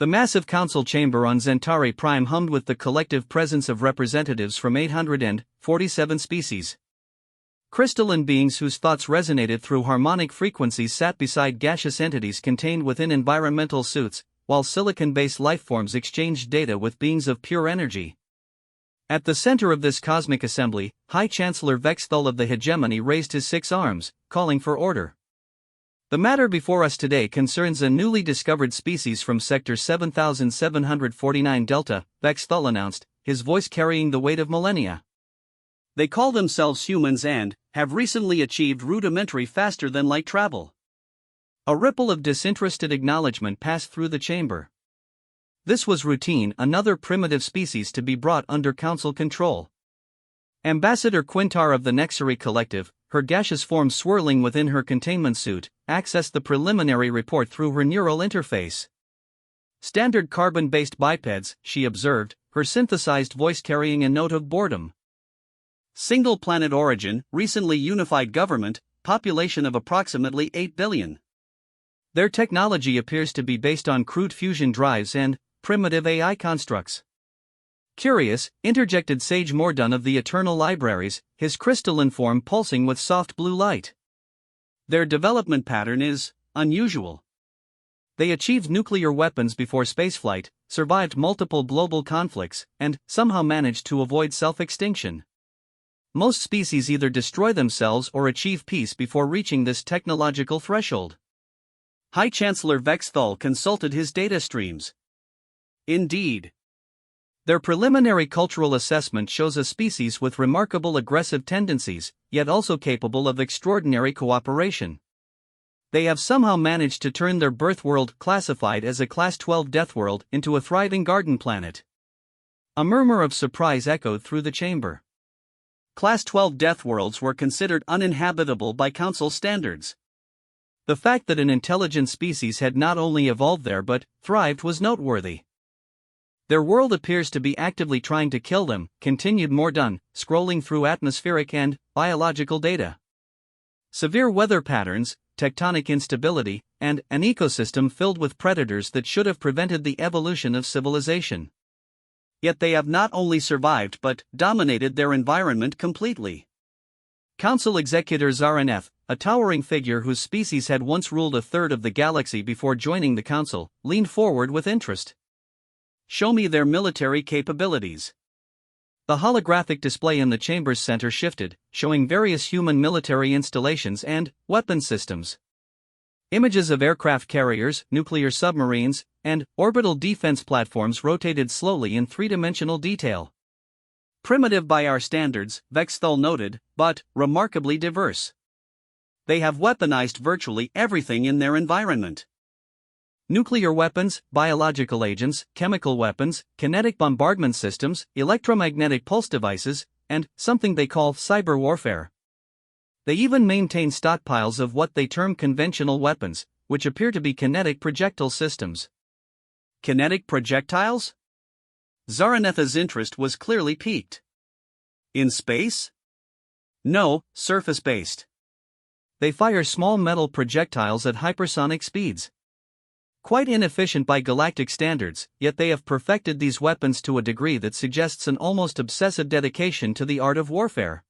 The massive council chamber on Centauri Prime hummed with the collective presence of representatives from 847 species. Crystalline beings whose thoughts resonated through harmonic frequencies sat beside gaseous entities contained within environmental suits, while silicon-based lifeforms exchanged data with beings of pure energy. At the center of this cosmic assembly, High Chancellor Vexthul of the Hegemony raised his 6 arms, calling for order. The matter before us today concerns a newly discovered species from Sector 7749 Delta, Vexthul announced, his voice carrying the weight of millennia. They call themselves humans and have recently achieved rudimentary faster-than-light travel. A ripple of disinterested acknowledgement passed through the chamber. This was routine, another primitive species to be brought under council control. Ambassador Quintar of the Nexari Collective, her gaseous form swirling within her containment suit, accessed the preliminary report through her neural interface. Standard carbon-based bipeds, she observed, her synthesized voice carrying a note of boredom. Single planet origin, recently unified government, population of approximately 8 billion. Their technology appears to be based on crude fusion drives and primitive AI constructs. Curious, interjected Sage Mordun of the Eternal Libraries, his crystalline form pulsing with soft blue light. Their development pattern is unusual. They achieved nuclear weapons before spaceflight, survived multiple global conflicts, and somehow managed to avoid self-extinction. Most species either destroy themselves or achieve peace before reaching this technological threshold. High Chancellor Vexthul consulted his data streams. Indeed. Their preliminary cultural assessment shows a species with remarkable aggressive tendencies, yet also capable of extraordinary cooperation. They have somehow managed to turn their birth world, classified as a Class 12 death world, into a thriving garden planet. A murmur of surprise echoed through the chamber. Class 12 death worlds were considered uninhabitable by Council standards. The fact that an intelligent species had not only evolved there but thrived was noteworthy. Their world appears to be actively trying to kill them, continued Mordun, scrolling through atmospheric and biological data. Severe weather patterns, tectonic instability, and an ecosystem filled with predators that should have prevented the evolution of civilization. Yet they have not only survived but dominated their environment completely. Council Executor Zaraneth, a towering figure whose species had once ruled a third of the galaxy before joining the council, leaned forward with interest. Show me their military capabilities. The holographic display in the chamber's center shifted, showing various human military installations and weapon systems. Images of aircraft carriers, nuclear submarines, and orbital defense platforms rotated slowly in three-dimensional detail. Primitive by our standards, Vexthul noted, but remarkably diverse. They have weaponized virtually everything in their environment. Nuclear weapons, biological agents, chemical weapons, kinetic bombardment systems, electromagnetic pulse devices, and something they call cyber warfare. They even maintain stockpiles of what they term conventional weapons, which appear to be kinetic projectile systems. Kinetic projectiles? Zaranetha's interest was clearly piqued. In space? No, surface-based. They fire small metal projectiles at hypersonic speeds. Quite inefficient by galactic standards, yet they have perfected these weapons to a degree that suggests an almost obsessive dedication to the art of warfare.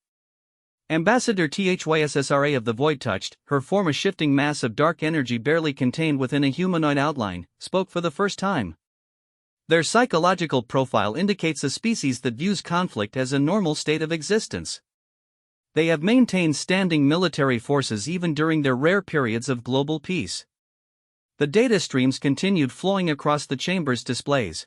Ambassador Thyssra of the Void touched, her form a shifting mass of dark energy barely contained within a humanoid outline, spoke for the first time. Their psychological profile indicates a species that views conflict as a normal state of existence. They have maintained standing military forces even during their rare periods of global peace. The data streams continued flowing across the chamber's displays.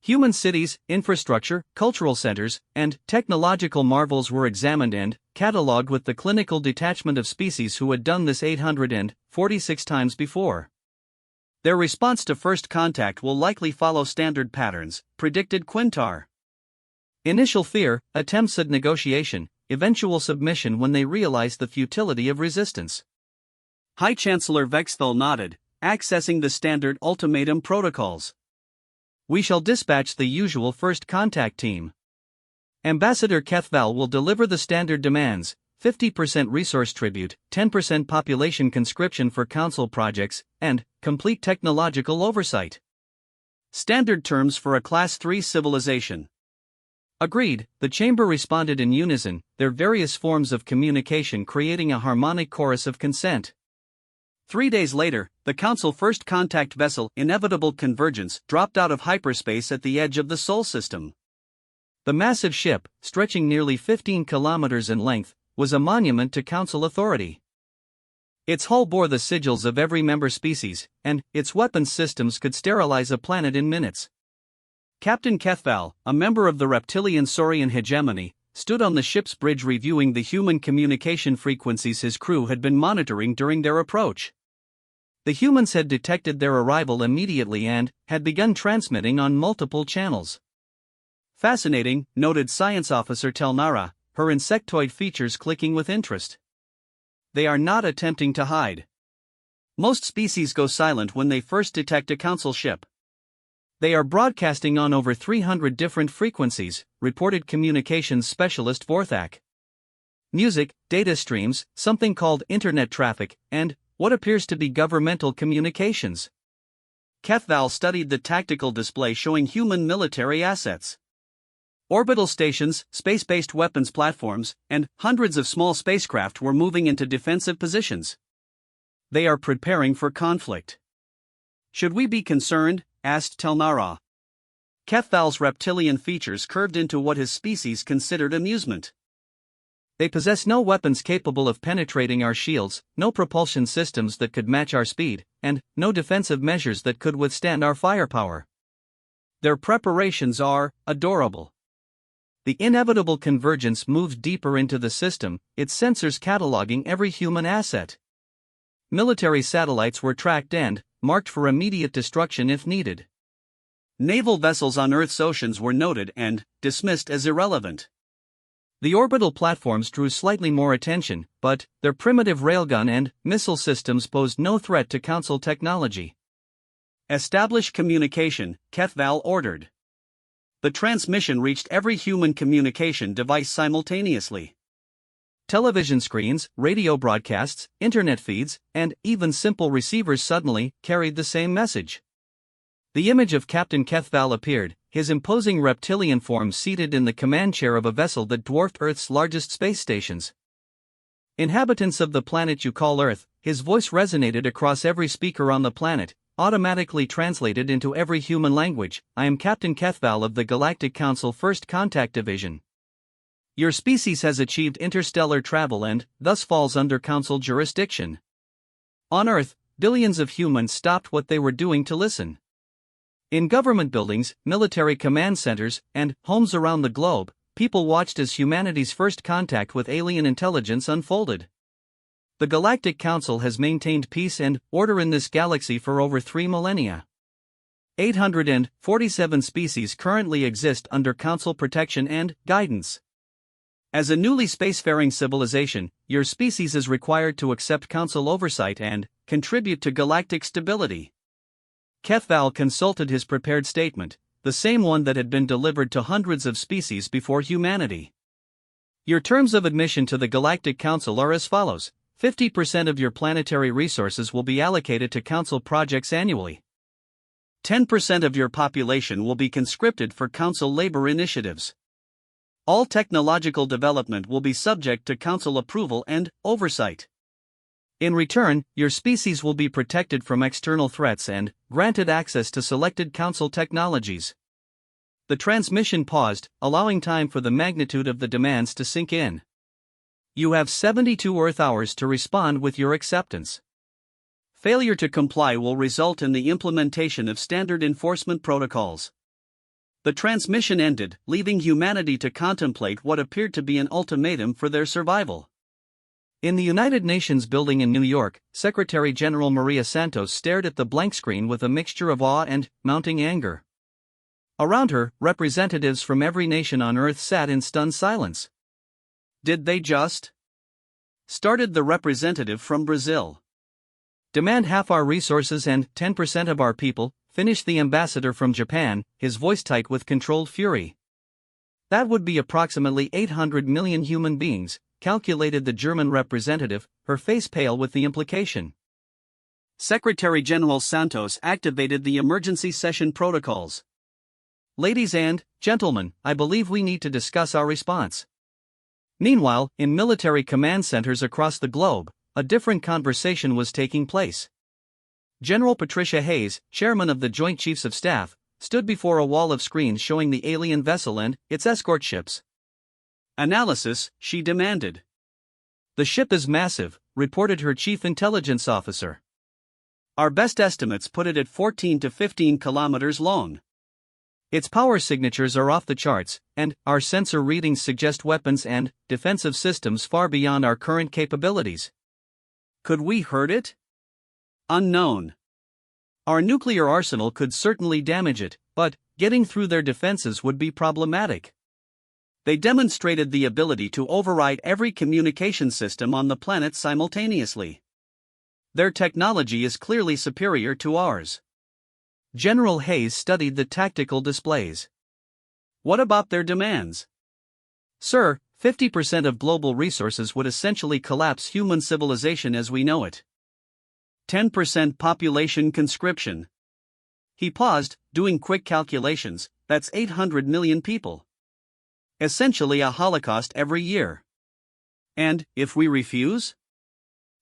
Human cities, infrastructure, cultural centers, and technological marvels were examined and catalogued with the clinical detachment of species who had done this 846 times before. Their response to first contact will likely follow standard patterns, predicted Quintar. Initial fear, attempts at negotiation, eventual submission when they realize the futility of resistance. High Chancellor Vexthul nodded, accessing the standard ultimatum protocols. We shall dispatch the usual first contact team. Ambassador Kethval will deliver the standard demands: 50% resource tribute, 10% population conscription for council projects, and complete technological oversight. Standard terms for a Class 3 civilization. Agreed, the chamber responded in unison, their various forms of communication creating a harmonic chorus of consent. 3 days later, the Council first contact vessel Inevitable Convergence dropped out of hyperspace at the edge of the Sol system. The massive ship, stretching nearly 15 kilometers in length, was a monument to Council authority. Its hull bore the sigils of every member species, and its weapons systems could sterilize a planet in minutes. Captain Kethval, a member of the reptilian Saurian hegemony, stood on the ship's bridge reviewing the human communication frequencies his crew had been monitoring during their approach. The humans had detected their arrival immediately and had begun transmitting on multiple channels. Fascinating, noted Science Officer Telnara, her insectoid features clicking with interest. They are not attempting to hide. Most species go silent when they first detect a Council ship. They are broadcasting on over 300 different frequencies, reported communications specialist Vorthak. Music, data streams, something called internet traffic, and what appears to be governmental communications. Kethval studied the tactical display showing human military assets. Orbital stations, space-based weapons platforms, and hundreds of small spacecraft were moving into defensive positions. They are preparing for conflict. Should we be concerned? Asked Telnara. Kethval's reptilian features curved into what his species considered amusement. They possess no weapons capable of penetrating our shields, no propulsion systems that could match our speed, and no defensive measures that could withstand our firepower. Their preparations are adorable. The Inevitable Convergence moved deeper into the system, its sensors cataloging every human asset. Military satellites were tracked and marked for immediate destruction if needed. Naval vessels on Earth's oceans were noted and dismissed as irrelevant. The orbital platforms drew slightly more attention, but their primitive railgun and missile systems posed no threat to Council technology. Establish communication, Kethval ordered. The transmission reached every human communication device simultaneously. Television screens, radio broadcasts, internet feeds, and even simple receivers suddenly carried the same message. The image of Captain Kethval appeared, his imposing reptilian form seated in the command chair of a vessel that dwarfed Earth's largest space stations. Inhabitants of the planet you call Earth, his voice resonated across every speaker on the planet, automatically translated into every human language. I am Captain Kethval of the Galactic Council First Contact Division. Your species has achieved interstellar travel and thus falls under Council jurisdiction. On Earth, billions of humans stopped what they were doing to listen. In government buildings, military command centers, and homes around the globe, people watched as humanity's first contact with alien intelligence unfolded. The Galactic Council has maintained peace and order in this galaxy for over 3 millennia. 847 species currently exist under Council protection and guidance. As a newly spacefaring civilization, your species is required to accept Council oversight and contribute to galactic stability. Kethval consulted his prepared statement, the same one that had been delivered to hundreds of species before humanity. Your terms of admission to the Galactic Council are as follows: 50% of your planetary resources will be allocated to Council projects annually. 10% of your population will be conscripted for Council labor initiatives. All technological development will be subject to Council approval and oversight. In return, your species will be protected from external threats and granted access to selected Council technologies. The transmission paused, allowing time for the magnitude of the demands to sink in. You have 72 Earth hours to respond with your acceptance. Failure to comply will result in the implementation of standard enforcement protocols. The transmission ended, leaving humanity to contemplate what appeared to be an ultimatum for their survival. In the United Nations building in New York, Secretary General Maria Santos stared at the blank screen with a mixture of awe and mounting anger. Around her, representatives from every nation on Earth sat in stunned silence. Did they just? Started the representative from Brazil. Demand half our resources and 10% of our people, finished the ambassador from Japan, his voice tight with controlled fury. That would be approximately 800 million human beings, calculated the German representative, her face pale with the implication. Secretary General Santos activated the emergency session protocols. Ladies and gentlemen, I believe we need to discuss our response. Meanwhile, in military command centers across the globe, a different conversation was taking place. General Patricia Hayes, chairman of the Joint Chiefs of Staff, stood before a wall of screens showing the alien vessel and its escort ships. Analysis, she demanded. The ship is massive, reported her chief intelligence officer. Our best estimates put it at 14 to 15 kilometers long. Its power signatures are off the charts, and our sensor readings suggest weapons and defensive systems far beyond our current capabilities. Could we hurt it? Unknown. Our nuclear arsenal could certainly damage it, but getting through their defenses would be problematic. They demonstrated the ability to override every communication system on the planet simultaneously. Their technology is clearly superior to ours. General Hayes studied the tactical displays. What about their demands? Sir, 50% of global resources would essentially collapse human civilization as we know it. 10% population conscription. He paused, doing quick calculations. That's 800 million people. Essentially a holocaust every year. And if we refuse?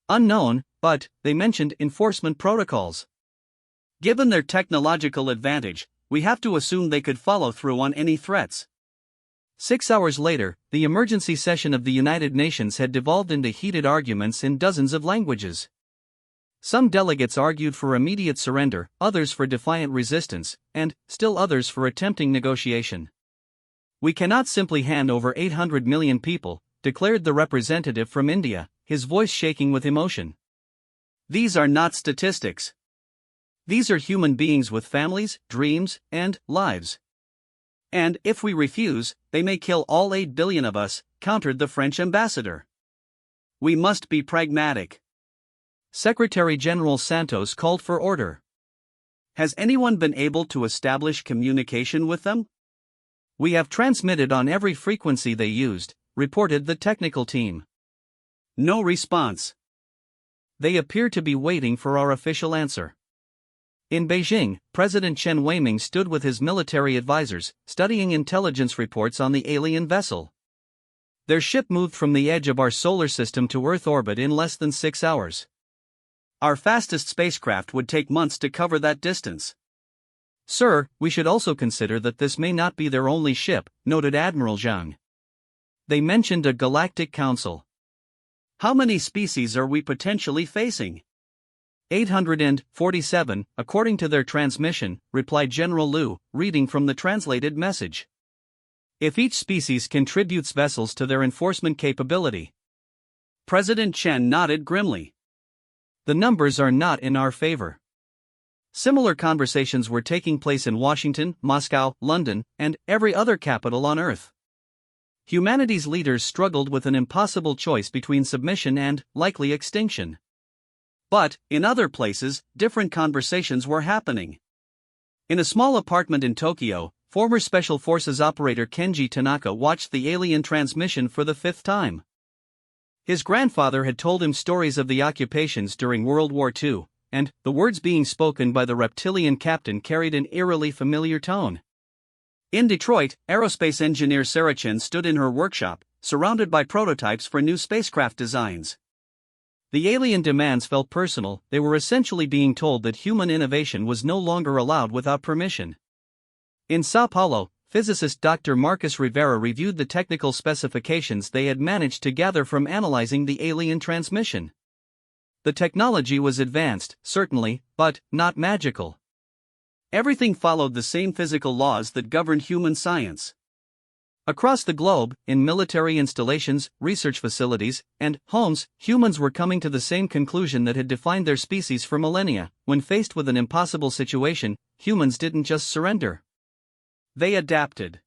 Unknown, but they mentioned enforcement protocols. Given their technological advantage, we have to assume they could follow through on any threats. 6 hours later, the emergency session of the United Nations had devolved into heated arguments in dozens of languages. Some delegates argued for immediate surrender, others for defiant resistance, and still others for attempting negotiation. We cannot simply hand over 800 million people, declared the representative from India, his voice shaking with emotion. These are not statistics. These are human beings with families, dreams, and lives. And if we refuse, they may kill all 8 billion of us, countered the French ambassador. We must be pragmatic. Secretary General Santos called for order. Has anyone been able to establish communication with them? We have transmitted on every frequency they used, reported the technical team. No response. They appear to be waiting for our official answer. In Beijing, President Chen Weiming stood with his military advisors, studying intelligence reports on the alien vessel. Their ship moved from the edge of our solar system to Earth orbit in less than 6 hours. Our fastest spacecraft would take months to cover that distance. Sir, we should also consider that this may not be their only ship, noted Admiral Zhang. They mentioned a galactic council. How many species are we potentially facing? 847, according to their transmission, replied General Liu, reading from the translated message. If each species contributes vessels to their enforcement capability. President Chen nodded grimly. The numbers are not in our favor. Similar conversations were taking place in Washington, Moscow, London, and every other capital on Earth. Humanity's leaders struggled with an impossible choice between submission and likely extinction. But, in other places, different conversations were happening. In a small apartment in Tokyo, former Special Forces operator Kenji Tanaka watched the alien transmission for the 5th time. His grandfather had told him stories of the occupations during World War II, and the words being spoken by the reptilian captain carried an eerily familiar tone. In Detroit, aerospace engineer Sarah Chen stood in her workshop, surrounded by prototypes for new spacecraft designs. The alien demands felt personal. They were essentially being told that human innovation was no longer allowed without permission. In Sao Paulo, physicist Dr. Marcus Rivera reviewed the technical specifications they had managed to gather from analyzing the alien transmission. The technology was advanced, certainly, but not magical. Everything followed the same physical laws that governed human science. Across the globe, in military installations, research facilities, and homes, humans were coming to the same conclusion that had defined their species for millennia. When faced with an impossible situation, humans didn't just surrender. They adapted.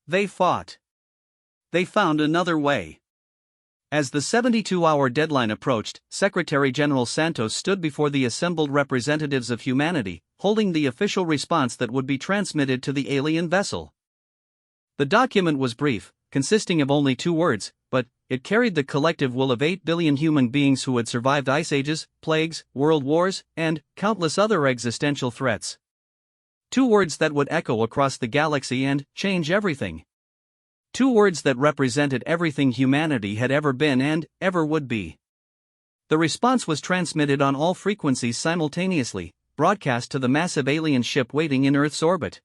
They fought. They found another way. As the 72-hour deadline approached, Secretary General Santos stood before the assembled representatives of humanity, holding the official response that would be transmitted to the alien vessel. The document was brief, consisting of only 2 words, but it carried the collective will of 8 billion human beings who had survived ice ages, plagues, world wars, and countless other existential threats. 2 words that would echo across the galaxy and change everything. 2 words that represented everything humanity had ever been and ever would be. The response was transmitted on all frequencies simultaneously, broadcast to the massive alien ship waiting in Earth's orbit.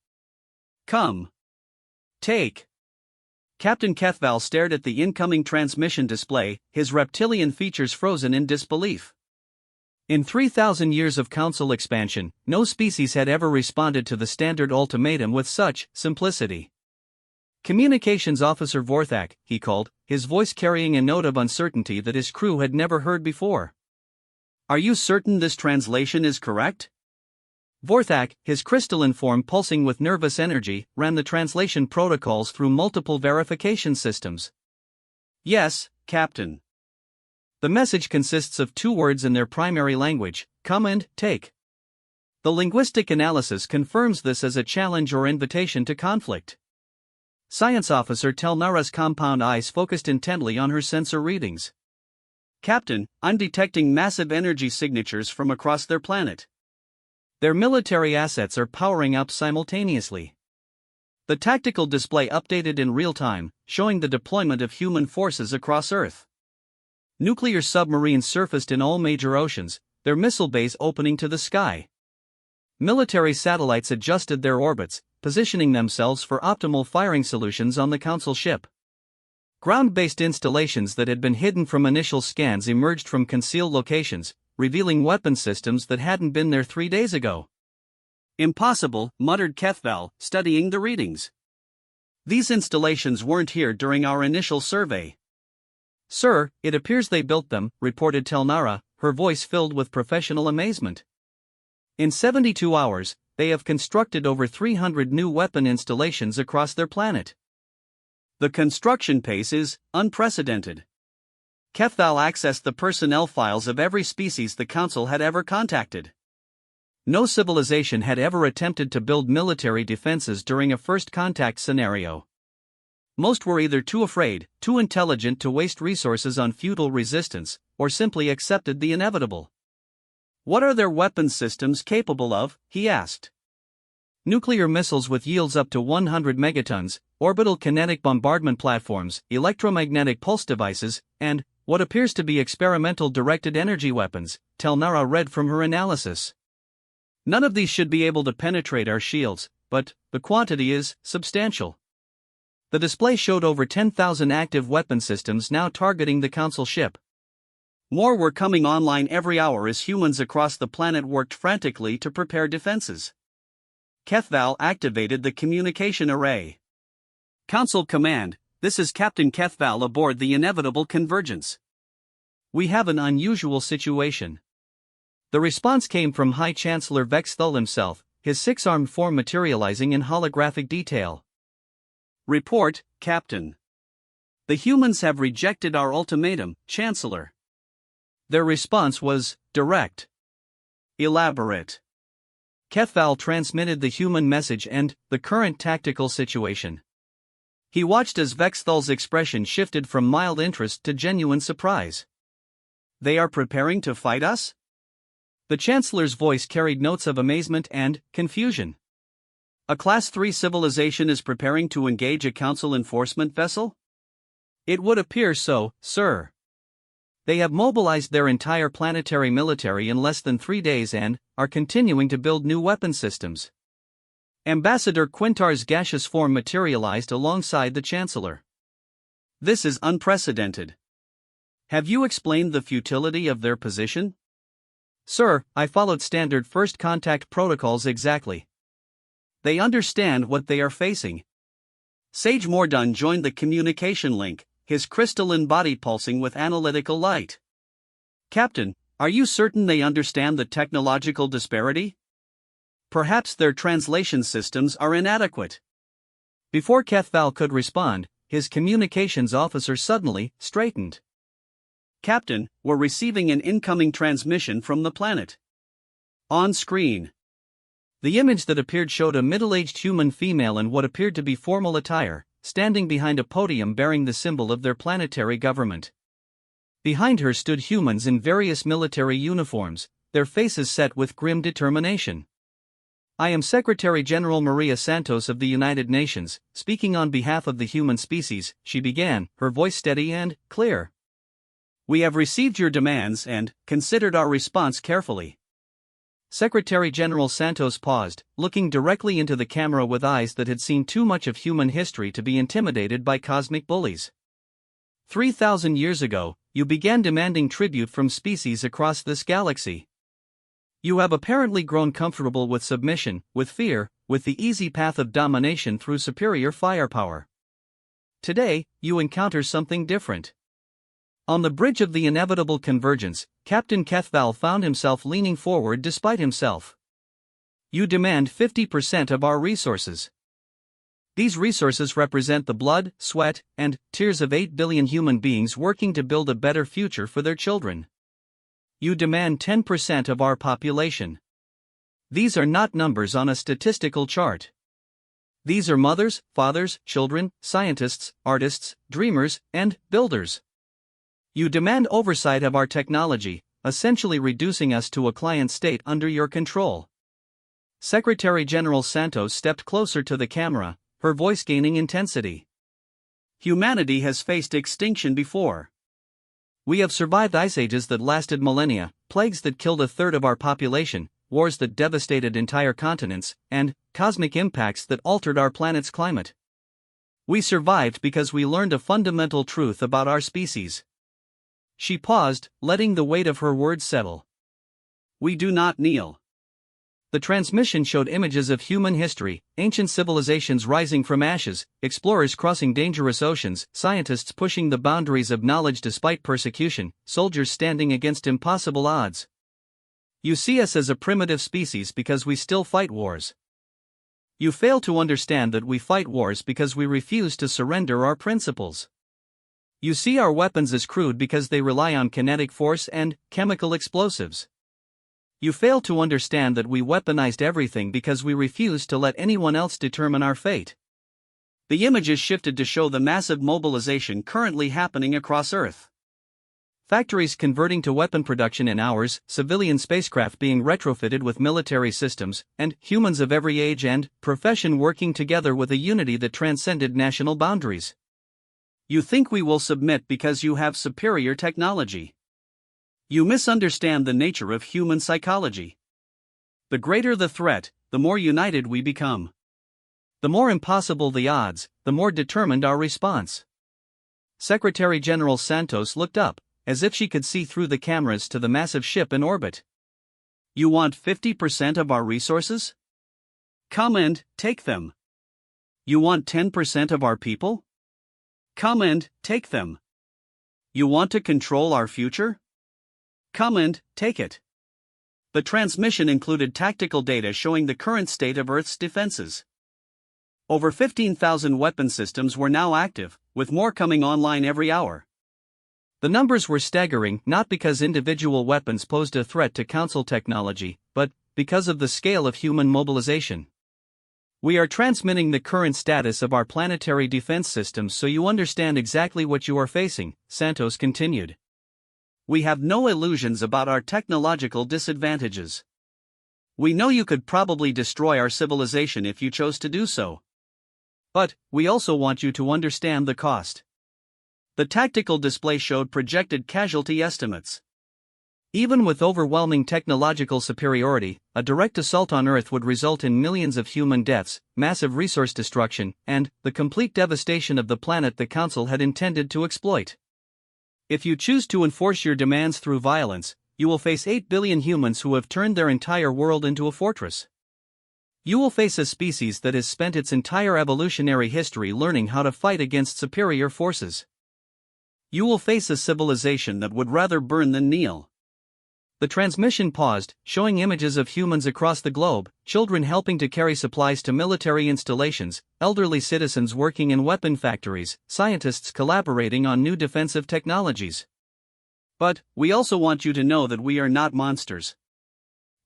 Come. Take. Captain Kethval stared at the incoming transmission display, his reptilian features frozen in disbelief. In 3,000 years of Council expansion, no species had ever responded to the standard ultimatum with such simplicity. Communications Officer Vorthak, he called, his voice carrying a note of uncertainty that his crew had never heard before. Are you certain this translation is correct? Vorthak, his crystalline form pulsing with nervous energy, ran the translation protocols through multiple verification systems. Yes, Captain. The message consists of 2 words in their primary language, come and take. The linguistic analysis confirms this as a challenge or invitation to conflict. Science Officer Telnara's compound eyes focused intently on her sensor readings. Captain, I'm detecting massive energy signatures from across their planet. Their military assets are powering up simultaneously. The tactical display updated in real time, showing the deployment of human forces across Earth. Nuclear submarines surfaced in all major oceans, their missile bays opening to the sky. Military satellites adjusted their orbits, positioning themselves for optimal firing solutions on the Council ship. Ground-based installations that had been hidden from initial scans emerged from concealed locations, revealing weapon systems that hadn't been there 3 days ago. Impossible, muttered Kethval, studying the readings. These installations weren't here during our initial survey. Sir, it appears they built them, reported Telnara, her voice filled with professional amazement. In 72 hours, they have constructed over 300 new weapon installations across their planet. The construction pace is unprecedented. Kethval accessed the personnel files of every species the Council had ever contacted. No civilization had ever attempted to build military defenses during a first contact scenario. Most were either too afraid, too intelligent to waste resources on futile resistance, or simply accepted the inevitable. What are their weapon systems capable of? He asked. Nuclear missiles with yields up to 100 megatons, orbital kinetic bombardment platforms, electromagnetic pulse devices, and what appears to be experimental directed energy weapons, Telnara read from her analysis. None of these should be able to penetrate our shields, but the quantity is substantial. The display showed over 10,000 active weapon systems now targeting the Council ship. More were coming online every hour as humans across the planet worked frantically to prepare defenses. Kethval activated the communication array. Council Command, this is Captain Kethval aboard the inevitable Convergence. We have an unusual situation. The response came from High Chancellor Vexthul himself, his 6-armed form materializing in holographic detail. Report, Captain. The humans have rejected our ultimatum, Chancellor. Their response was direct. Elaborate. Kethval transmitted the human message and the current tactical situation. He watched as Vexthul's expression shifted from mild interest to genuine surprise. They are preparing to fight us? The Chancellor's voice carried notes of amazement and confusion. A Class 3 civilization is preparing to engage a Council enforcement vessel? It would appear so, sir. They have mobilized their entire planetary military in less than 3 days and are continuing to build new weapon systems. Ambassador Quintar's gaseous form materialized alongside the Chancellor. This is unprecedented. Have you explained the futility of their position? Sir, I followed standard first contact protocols exactly. They understand what they are facing. Sage Mordun joined the communication link, his crystalline body pulsing with analytical light. Captain, are you certain they understand the technological disparity? Perhaps their translation systems are inadequate. Before Kethval could respond, his communications officer suddenly straightened. Captain, we're receiving an incoming transmission from the planet. On screen. The image that appeared showed a middle-aged human female in what appeared to be formal attire, standing behind a podium bearing the symbol of their planetary government. Behind her stood humans in various military uniforms, their faces set with grim determination. "I am Secretary General Maria Santos of the United Nations, speaking on behalf of the human species," she began, her voice steady and clear. "We have received your demands and considered our response carefully." Secretary General Santos paused, looking directly into the camera with eyes that had seen too much of human history to be intimidated by cosmic bullies. 3,000 years ago, you began demanding tribute from species across this galaxy. You have apparently grown comfortable with submission, with fear, with the easy path of domination through superior firepower. Today, you encounter something different. On the bridge of the inevitable convergence, Captain Kethval found himself leaning forward despite himself. "You demand 50% of our resources. These resources represent the blood, sweat, and tears of 8 billion human beings working to build a better future for their children. You demand 10% of our population. These are not numbers on a statistical chart. These are mothers, fathers, children, scientists, artists, dreamers, and builders. You demand oversight of our technology, essentially reducing us to a client state under your control." Secretary General Santos stepped closer to the camera, her voice gaining intensity. "Humanity has faced extinction before. We have survived ice ages that lasted millennia, plagues that killed a third of our population, wars that devastated entire continents, and cosmic impacts that altered our planet's climate. We survived because we learned a fundamental truth about our species." She paused, letting the weight of her words settle. "We do not kneel." The transmission showed images of human history, ancient civilizations rising from ashes, explorers crossing dangerous oceans, scientists pushing the boundaries of knowledge despite persecution, soldiers standing against impossible odds. You see us as a primitive species because we still fight wars. You fail to understand that we fight wars because we refuse to surrender our principles. You see our weapons as crude because they rely on kinetic force and chemical explosives. You fail to understand that we weaponized everything because we refused to let anyone else determine our fate. The images shifted to show the massive mobilization currently happening across Earth. Factories converting to weapon production in hours, civilian spacecraft being retrofitted with military systems, and humans of every age and profession working together with a unity that transcended national boundaries. You think we will submit because you have superior technology. You misunderstand the nature of human psychology. The greater the threat, the more united we become. The more impossible the odds, the more determined our response. Secretary General Santos looked up, as if she could see through the cameras to the massive ship in orbit. "You want 50% of our resources? Come and take them. You want 10% of our people? Come and take them. You want to control our future? Come and take it." The transmission included tactical data showing the current state of Earth's defenses. Over 15,000 weapon systems were now active, with more coming online every hour. The numbers were staggering not because individual weapons posed a threat to Council technology, but because of the scale of human mobilization. "We are transmitting the current status of our planetary defense systems so you understand exactly what you are facing," Santos continued. "We have no illusions about our technological disadvantages. We know you could probably destroy our civilization if you chose to do so. But we also want you to understand the cost." The tactical display showed projected casualty estimates. Even with overwhelming technological superiority, a direct assault on Earth would result in millions of human deaths, massive resource destruction, and the complete devastation of the planet the Council had intended to exploit. If you choose to enforce your demands through violence, you will face 8 billion humans who have turned their entire world into a fortress. You will face a species that has spent its entire evolutionary history learning how to fight against superior forces. You will face a civilization that would rather burn than kneel. The transmission paused, showing images of humans across the globe, children helping to carry supplies to military installations, elderly citizens working in weapon factories, scientists collaborating on new defensive technologies. "But we also want you to know that we are not monsters.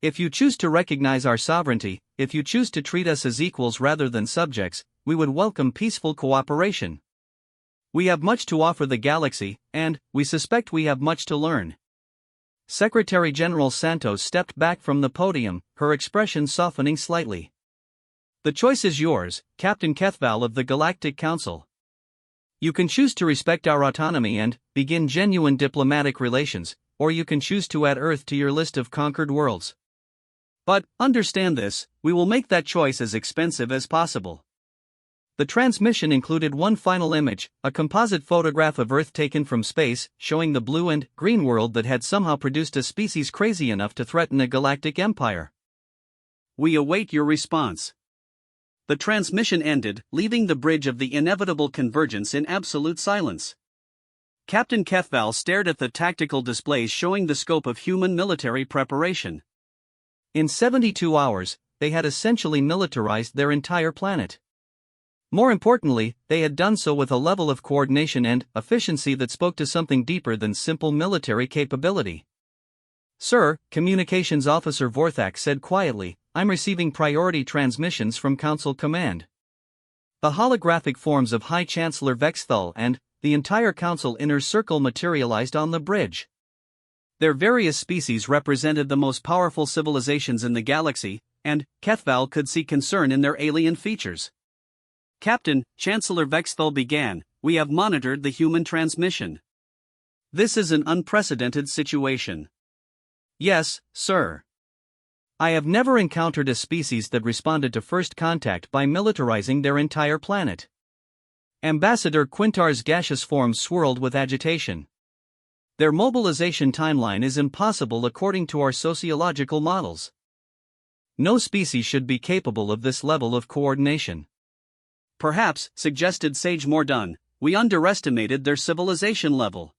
If you choose to recognize our sovereignty, if you choose to treat us as equals rather than subjects, we would welcome peaceful cooperation. We have much to offer the galaxy, and we suspect we have much to learn. Secretary General Santos stepped back from the podium, her expression softening slightly. The choice is yours, Captain Kethval of the Galactic Council. You can choose to respect our autonomy and begin genuine diplomatic relations, or you can choose to add Earth to your list of conquered worlds. But, understand this, we will make that choice as expensive as possible. The transmission included one final image, a composite photograph of Earth taken from space, showing the blue and green world that had somehow produced a species crazy enough to threaten a galactic empire. We await your response. The transmission ended, leaving the bridge of the inevitable convergence in absolute silence. Captain Kethval stared at the tactical displays showing the scope of human military preparation. In 72 hours, they had essentially militarized their entire planet. More importantly, they had done so with a level of coordination and efficiency that spoke to something deeper than simple military capability. Sir, Communications Officer Vorthak said quietly, I'm receiving priority transmissions from Council Command. The holographic forms of High Chancellor Vexthal and the entire Council inner circle materialized on the bridge. Their various species represented the most powerful civilizations in the galaxy, and Kethval could see concern in their alien features. Captain, Chancellor Vexthal began, we have monitored the human transmission. This is an unprecedented situation. Yes, sir. I have never encountered a species that responded to first contact by militarizing their entire planet. Ambassador Quintar's gaseous forms swirled with agitation. Their mobilization timeline is impossible according to our sociological models. No species should be capable of this level of coordination. Perhaps, suggested Sage Mordun, we underestimated their civilization level.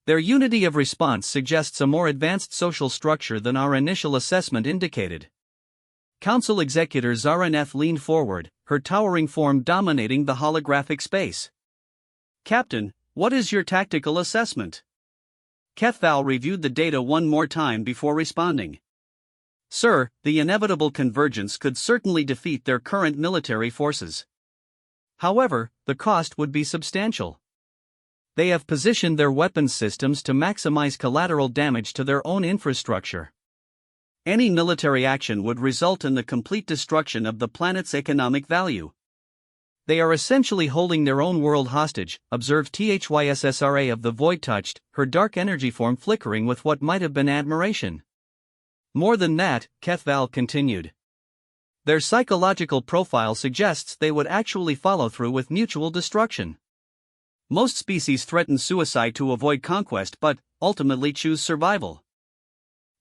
Their unity of response suggests a more advanced social structure than our initial assessment indicated. Council Executor Zaraneth leaned forward, her towering form dominating the holographic space. Captain, what is your tactical assessment? Kethval reviewed the data one more time before responding. Sir, the inevitable convergence could certainly defeat their current military forces. However, the cost would be substantial. They have positioned their weapons systems to maximize collateral damage to their own infrastructure. Any military action would result in the complete destruction of the planet's economic value. They are essentially holding their own world hostage, observed THYSSRA of the Void touched, her dark energy form flickering with what might have been admiration. More than that, Kethval continued. Their psychological profile suggests they would actually follow through with mutual destruction. Most species threaten suicide to avoid conquest but ultimately choose survival.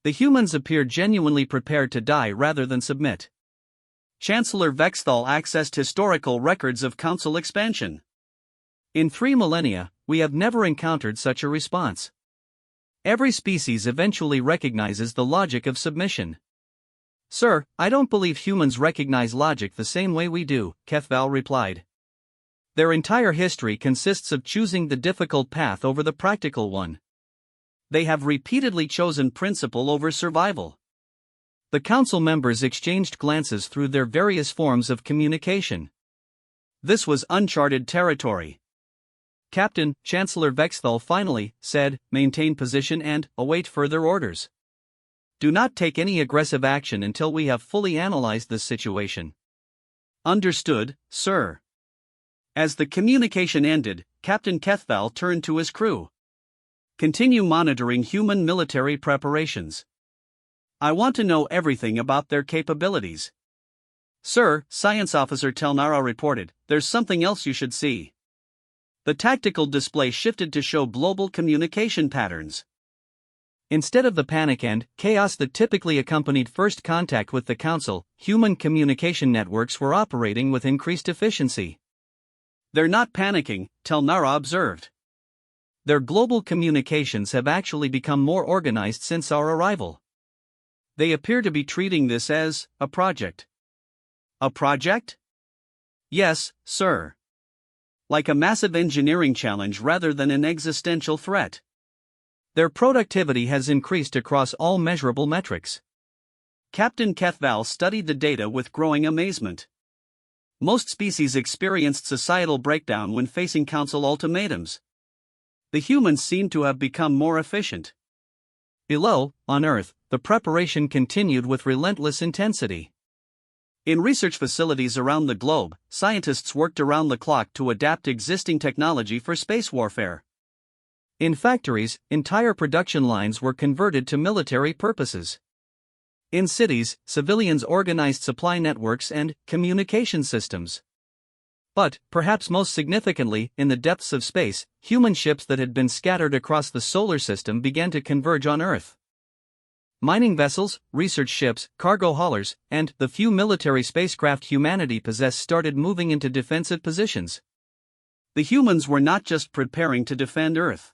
The humans appear genuinely prepared to die rather than submit. Chancellor Vexthal accessed historical records of Council expansion. In 3 millennia, we have never encountered such a response. Every species eventually recognizes the logic of submission. Sir, I don't believe humans recognize logic the same way we do, Kethval replied. Their entire history consists of choosing the difficult path over the practical one. They have repeatedly chosen principle over survival. The council members exchanged glances through their various forms of communication. This was uncharted territory. Captain, Chancellor Vexthal finally said, maintain position and await further orders. Do not take any aggressive action until we have fully analyzed this situation. Understood, sir. As the communication ended, Captain Kethval turned to his crew. Continue monitoring human military preparations. I want to know everything about their capabilities. Sir, Science Officer Telnara reported, there's something else you should see. The tactical display shifted to show global communication patterns. Instead of the panic and chaos that typically accompanied first contact with the Council, human communication networks were operating with increased efficiency. They're not panicking, Telnara observed. Their global communications have actually become more organized since our arrival. They appear to be treating this as a project. A project? Yes, sir. Like a massive engineering challenge rather than an existential threat. Their productivity has increased across all measurable metrics. Captain Kethval studied the data with growing amazement. Most species experienced societal breakdown when facing council ultimatums. The humans seem to have become more efficient. Below, on Earth, the preparation continued with relentless intensity. In research facilities around the globe, scientists worked around the clock to adapt existing technology for space warfare. In factories, entire production lines were converted to military purposes. In cities, civilians organized supply networks and communication systems. But, perhaps most significantly, in the depths of space, human ships that had been scattered across the solar system began to converge on Earth. Mining vessels, research ships, cargo haulers, and the few military spacecraft humanity possessed started moving into defensive positions. The humans were not just preparing to defend Earth.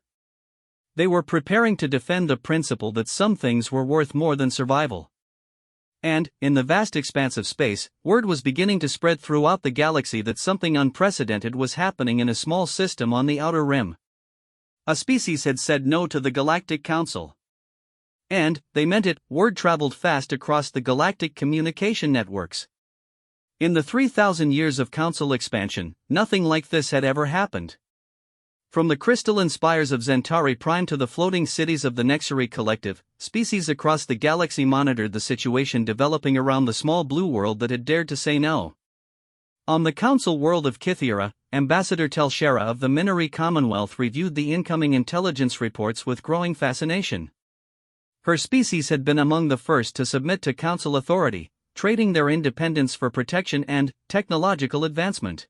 They were preparing to defend the principle that some things were worth more than survival. And, in the vast expanse of space, word was beginning to spread throughout the galaxy that something unprecedented was happening in a small system on the outer rim. A species had said no to the Galactic Council. And, they meant it. Word traveled fast across the galactic communication networks. In the 3,000 years of Council expansion, nothing like this had ever happened. From the crystalline spires of Centauri Prime to the floating cities of the Nexari Collective, species across the galaxy monitored the situation developing around the small blue world that had dared to say no. On the Council world of Kythera, Ambassador Telshera of the Minari Commonwealth reviewed the incoming intelligence reports with growing fascination. Her species had been among the first to submit to Council authority, trading their independence for protection and technological advancement.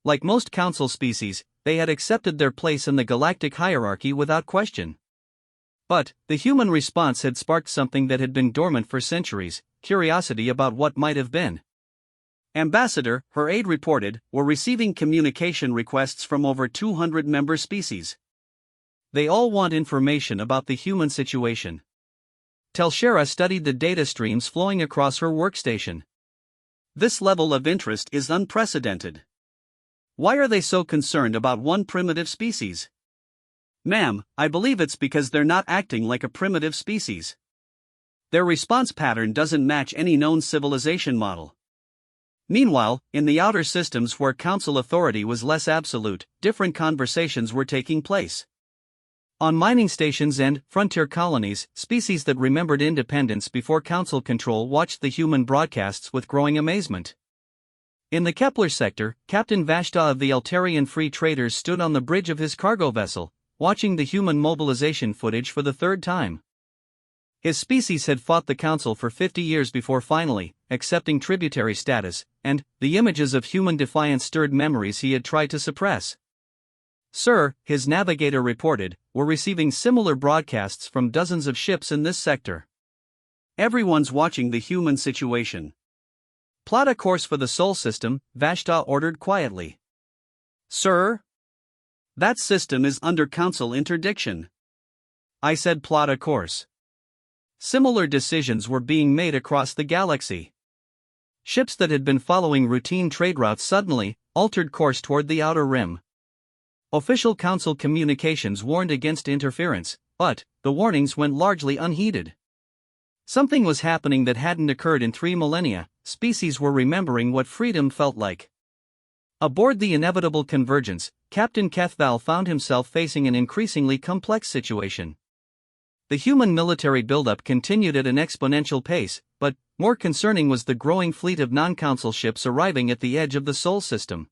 Like most Council species, they had accepted their place in the galactic hierarchy without question. But, the human response had sparked something that had been dormant for centuries: curiosity about what might have been. Ambassador, her aide reported, were receiving communication requests from over 200 member species. They all want information about the human situation. Telshera studied the data streams flowing across her workstation. This level of interest is unprecedented. Why are they so concerned about one primitive species? Ma'am, I believe it's because they're not acting like a primitive species. Their response pattern doesn't match any known civilization model. Meanwhile, in the outer systems where Council authority was less absolute, different conversations were taking place. On mining stations and frontier colonies, species that remembered independence before Council control watched the human broadcasts with growing amazement. In the Kepler sector, Captain Vashta of the Altarian Free Traders stood on the bridge of his cargo vessel, watching the human mobilization footage for the third time. His species had fought the Council for 50 years before finally accepting tributary status, and the images of human defiance stirred memories he had tried to suppress. "Sir," his navigator reported, "we're receiving similar broadcasts from dozens of ships in this sector. Everyone's watching the human situation." "Plot a course for the Sol system," Vashta ordered quietly. "Sir? That system is under Council interdiction." "I said plot a course." Similar decisions were being made across the galaxy. Ships that had been following routine trade routes suddenly altered course toward the outer rim. Official Council communications warned against interference, but the warnings went largely unheeded. Something was happening that hadn't occurred in 3 millennia. Species were remembering what freedom felt like. Aboard the inevitable convergence, Captain Kethval found himself facing an increasingly complex situation. The human military buildup continued at an exponential pace, but more concerning was the growing fleet of non-Council ships arriving at the edge of the Sol system.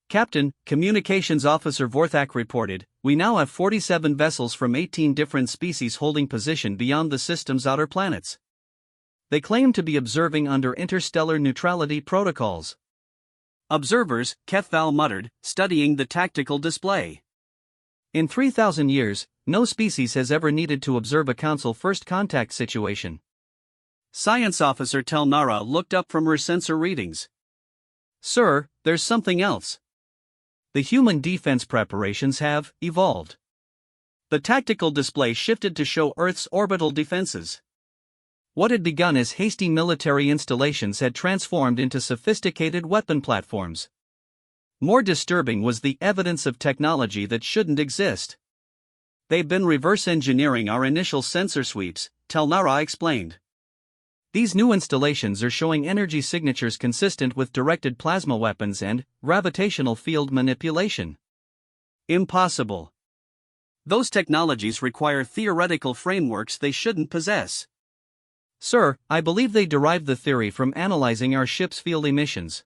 "Captain," Communications Officer Vorthak reported, "we now have 47 vessels from 18 different species holding position beyond the system's outer planets. They claim to be observing under interstellar neutrality protocols." "Observers," Kethval muttered, studying the tactical display. "In 3,000 years, no species has ever needed to observe a Council first contact situation." Science Officer Telnara looked up from her sensor readings. "Sir, there's something else. The human defense preparations have evolved." The tactical display shifted to show Earth's orbital defenses. What had begun as hasty military installations had transformed into sophisticated weapon platforms. More disturbing was the evidence of technology that shouldn't exist. "They've been reverse engineering our initial sensor sweeps," Telnara explained. These new installations are showing energy signatures consistent with directed plasma weapons and gravitational field manipulation. Impossible. Those technologies require theoretical frameworks they shouldn't possess. Sir, I believe they derived the theory from analyzing our ship's field emissions.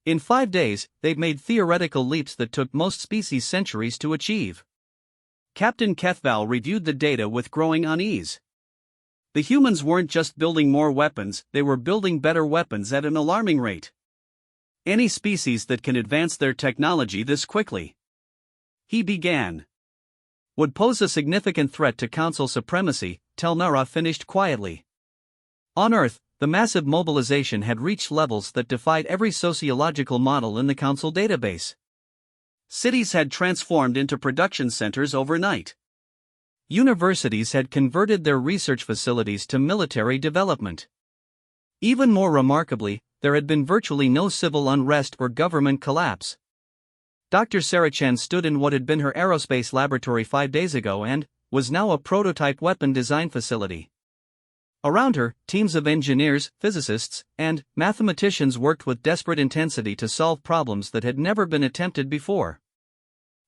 In 5 days, they've made theoretical leaps that took most species centuries to achieve. Captain Kethval reviewed the data with growing unease. The humans weren't just building more weapons, they were building better weapons at an alarming rate. Any species that can advance their technology this quickly, he began, would pose a significant threat to Council supremacy, Telnara finished quietly. On Earth, the massive mobilization had reached levels that defied every sociological model in the Council database. Cities had transformed into production centers overnight. Universities had converted their research facilities to military development. Even more remarkably, there had been virtually no civil unrest or government collapse. Dr. Sarachan stood in what had been her aerospace laboratory 5 days ago and was now a prototype weapon design facility. Around her, teams of engineers, physicists, and mathematicians worked with desperate intensity to solve problems that had never been attempted before.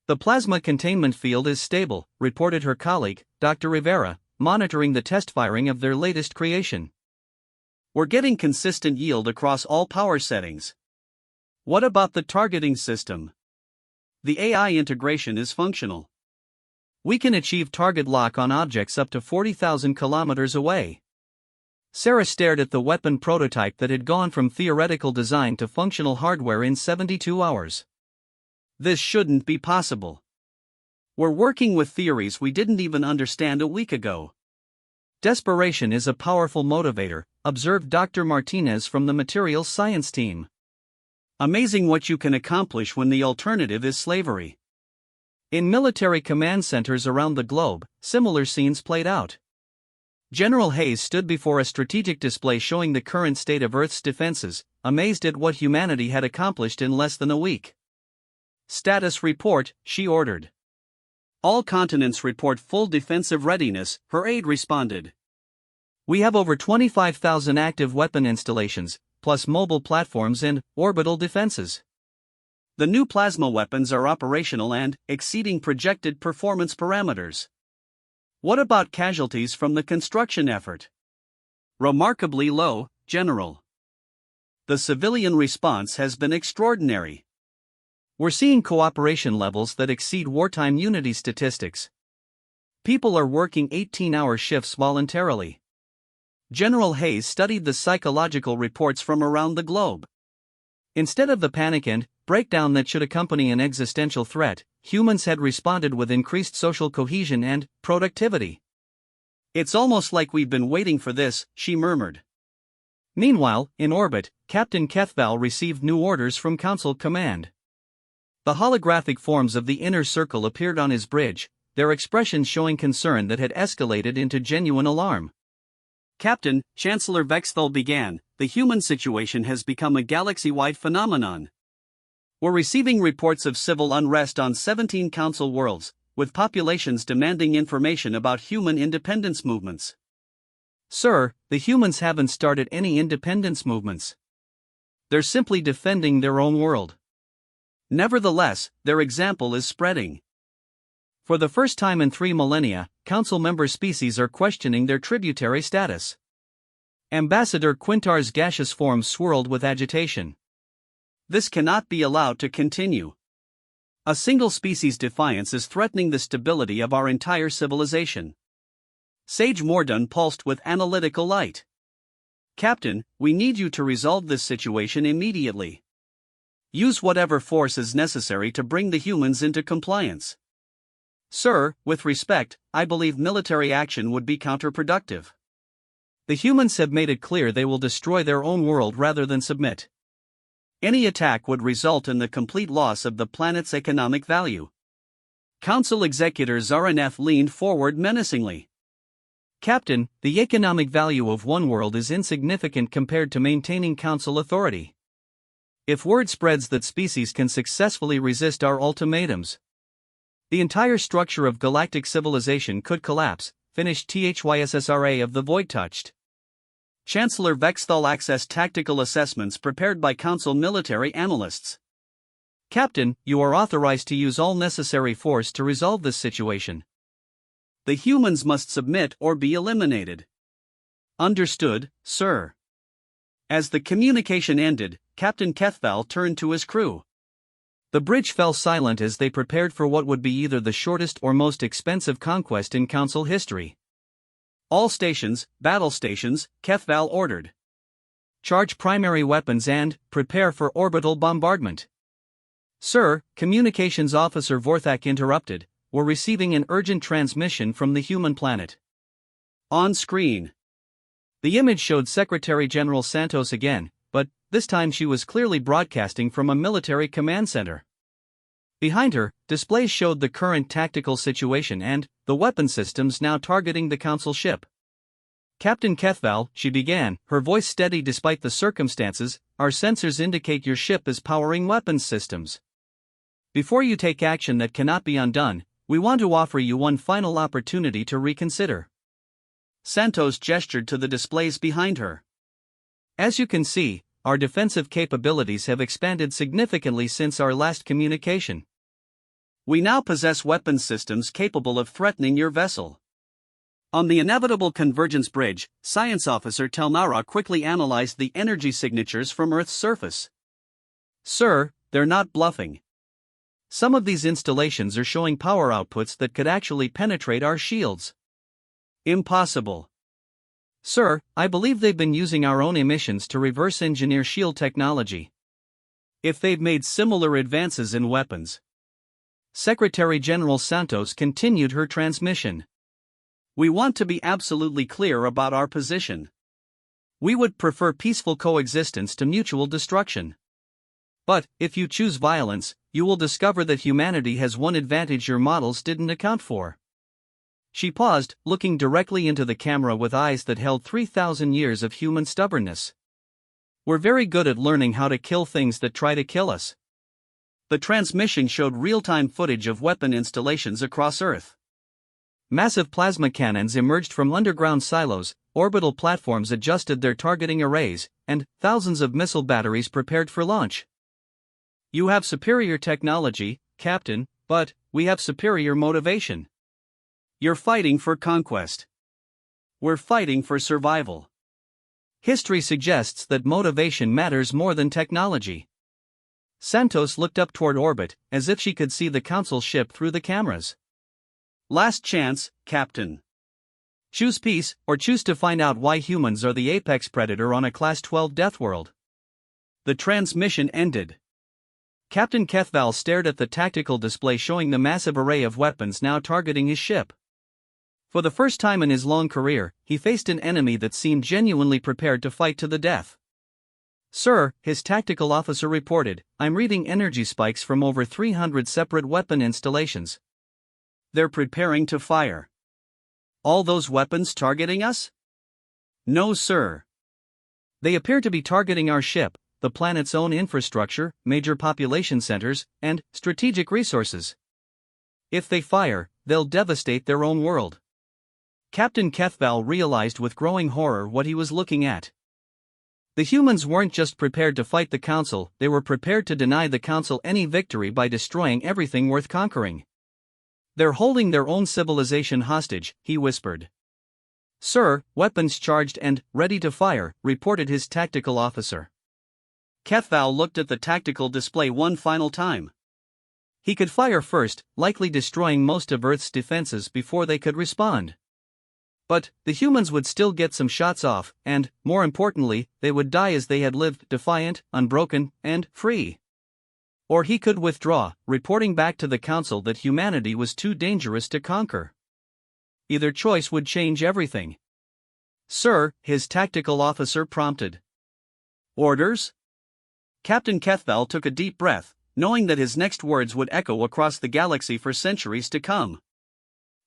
The plasma containment field is stable, reported her colleague, Dr. Rivera, monitoring the test firing of their latest creation. We're getting consistent yield across all power settings. What about the targeting system? The AI integration is functional. We can achieve target lock on objects up to 40,000 kilometers away. Sarah stared at the weapon prototype that had gone from theoretical design to functional hardware in 72 hours. This shouldn't be possible. We're working with theories we didn't even understand a week ago. Desperation is a powerful motivator, observed Dr. Martinez from the materials science team. Amazing what you can accomplish when the alternative is slavery. In military command centers around the globe, similar scenes played out. General Hayes stood before a strategic display showing the current state of Earth's defenses, amazed at what humanity had accomplished in less than a week. Status report, she ordered. All continents report full defensive readiness, her aide responded. We have over 25,000 active weapon installations, plus mobile platforms and orbital defenses. The new plasma weapons are operational and exceeding projected performance parameters. What about casualties from the construction effort? Remarkably low, General. The civilian response has been extraordinary. We're seeing cooperation levels that exceed wartime unity statistics. People are working 18-hour shifts voluntarily. General Hayes studied the psychological reports from around the globe. Instead of the panic and breakdown that should accompany an existential threat, humans had responded with increased social cohesion and productivity. It's almost like we've been waiting for this, she murmured. Meanwhile, in orbit, Captain Kethval received new orders from Council Command. The holographic forms of the inner circle appeared on his bridge, their expressions showing concern that had escalated into genuine alarm. Captain, Chancellor Vexthal began, the human situation has become a galaxy-wide phenomenon. We're receiving reports of civil unrest on 17 Council worlds, with populations demanding information about human independence movements. Sir, the humans haven't started any independence movements. They're simply defending their own world. Nevertheless, their example is spreading. For the first time in 3 millennia, Council member species are questioning their tributary status. Ambassador Quintar's gaseous forms swirled with agitation. This cannot be allowed to continue. A single species defiance is threatening the stability of our entire civilization. Sage Mordun pulsed with analytical light. Captain, we need you to resolve this situation immediately. Use whatever force is necessary to bring the humans into compliance. Sir, with respect, I believe military action would be counterproductive. The humans have made it clear they will destroy their own world rather than submit. Any attack would result in the complete loss of the planet's economic value. Council Executor Zaraneth leaned forward menacingly. Captain, the economic value of one world is insignificant compared to maintaining Council authority. If word spreads that species can successfully resist our ultimatums, the entire structure of galactic civilization could collapse, finished THYSSRA of the Void touched. Chancellor Vexthal accessed tactical assessments prepared by Council military analysts. Captain, you are authorized to use all necessary force to resolve this situation. The humans must submit or be eliminated. Understood, sir. As the communication ended, Captain Kethval turned to his crew. The bridge fell silent as they prepared for what would be either the shortest or most expensive conquest in Council history. All stations, battle stations, Kethval ordered. Charge primary weapons and prepare for orbital bombardment. Sir, Communications Officer Vorthak interrupted, we're receiving an urgent transmission from the human planet. On screen. The image showed Secretary General Santos again, but this time she was clearly broadcasting from a military command center. Behind her, displays showed the current tactical situation and the weapon systems now targeting the Council ship. Captain Kethval, she began, her voice steady despite the circumstances, our sensors indicate your ship is powering weapons systems. Before you take action that cannot be undone, we want to offer you one final opportunity to reconsider. Santos gestured to the displays behind her. As you can see, our defensive capabilities have expanded significantly since our last communication. We now possess weapons systems capable of threatening your vessel. On the inevitable convergence bridge, Science Officer Telnara quickly analyzed the energy signatures from Earth's surface. Sir, they're not bluffing. Some of these installations are showing power outputs that could actually penetrate our shields. Impossible. Sir, I believe they've been using our own emissions to reverse engineer shield technology. If they've made similar advances in weapons. Secretary General Santos continued her transmission. We want to be absolutely clear about our position. We would prefer peaceful coexistence to mutual destruction. But, if you choose violence, you will discover that humanity has one advantage your models didn't account for. She paused, looking directly into the camera with eyes that held 3,000 years of human stubbornness. We're very good at learning how to kill things that try to kill us. The transmission showed real-time footage of weapon installations across Earth. Massive plasma cannons emerged from underground silos, orbital platforms adjusted their targeting arrays, and thousands of missile batteries prepared for launch. You have superior technology, Captain, but we have superior motivation. You're fighting for conquest. We're fighting for survival. History suggests that motivation matters more than technology. Santos looked up toward orbit, as if she could see the Council ship through the cameras. Last chance, Captain. Choose peace, or choose to find out why humans are the apex predator on a Class 12 death world. The transmission ended. Captain Kethval stared at the tactical display showing the massive array of weapons now targeting his ship. For the first time in his long career, he faced an enemy that seemed genuinely prepared to fight to the death. Sir, his tactical officer reported, I'm reading energy spikes from over 300 separate weapon installations. They're preparing to fire. All those weapons targeting us? No, sir. They appear to be targeting our ship, the planet's own infrastructure, major population centers, and strategic resources. If they fire, they'll devastate their own world. Captain Kethval realized with growing horror what he was looking at. The humans weren't just prepared to fight the Council, they were prepared to deny the Council any victory by destroying everything worth conquering. They're holding their own civilization hostage, he whispered. Sir, weapons charged and ready to fire, reported his tactical officer. Kethval looked at the tactical display one final time. He could fire first, likely destroying most of Earth's defenses before they could respond. But the humans would still get some shots off, and, more importantly, they would die as they had lived, defiant, unbroken, and free. Or he could withdraw, reporting back to the Council that humanity was too dangerous to conquer. Either choice would change everything. Sir, his tactical officer prompted. Orders? Captain Kethval took a deep breath, knowing that his next words would echo across the galaxy for centuries to come.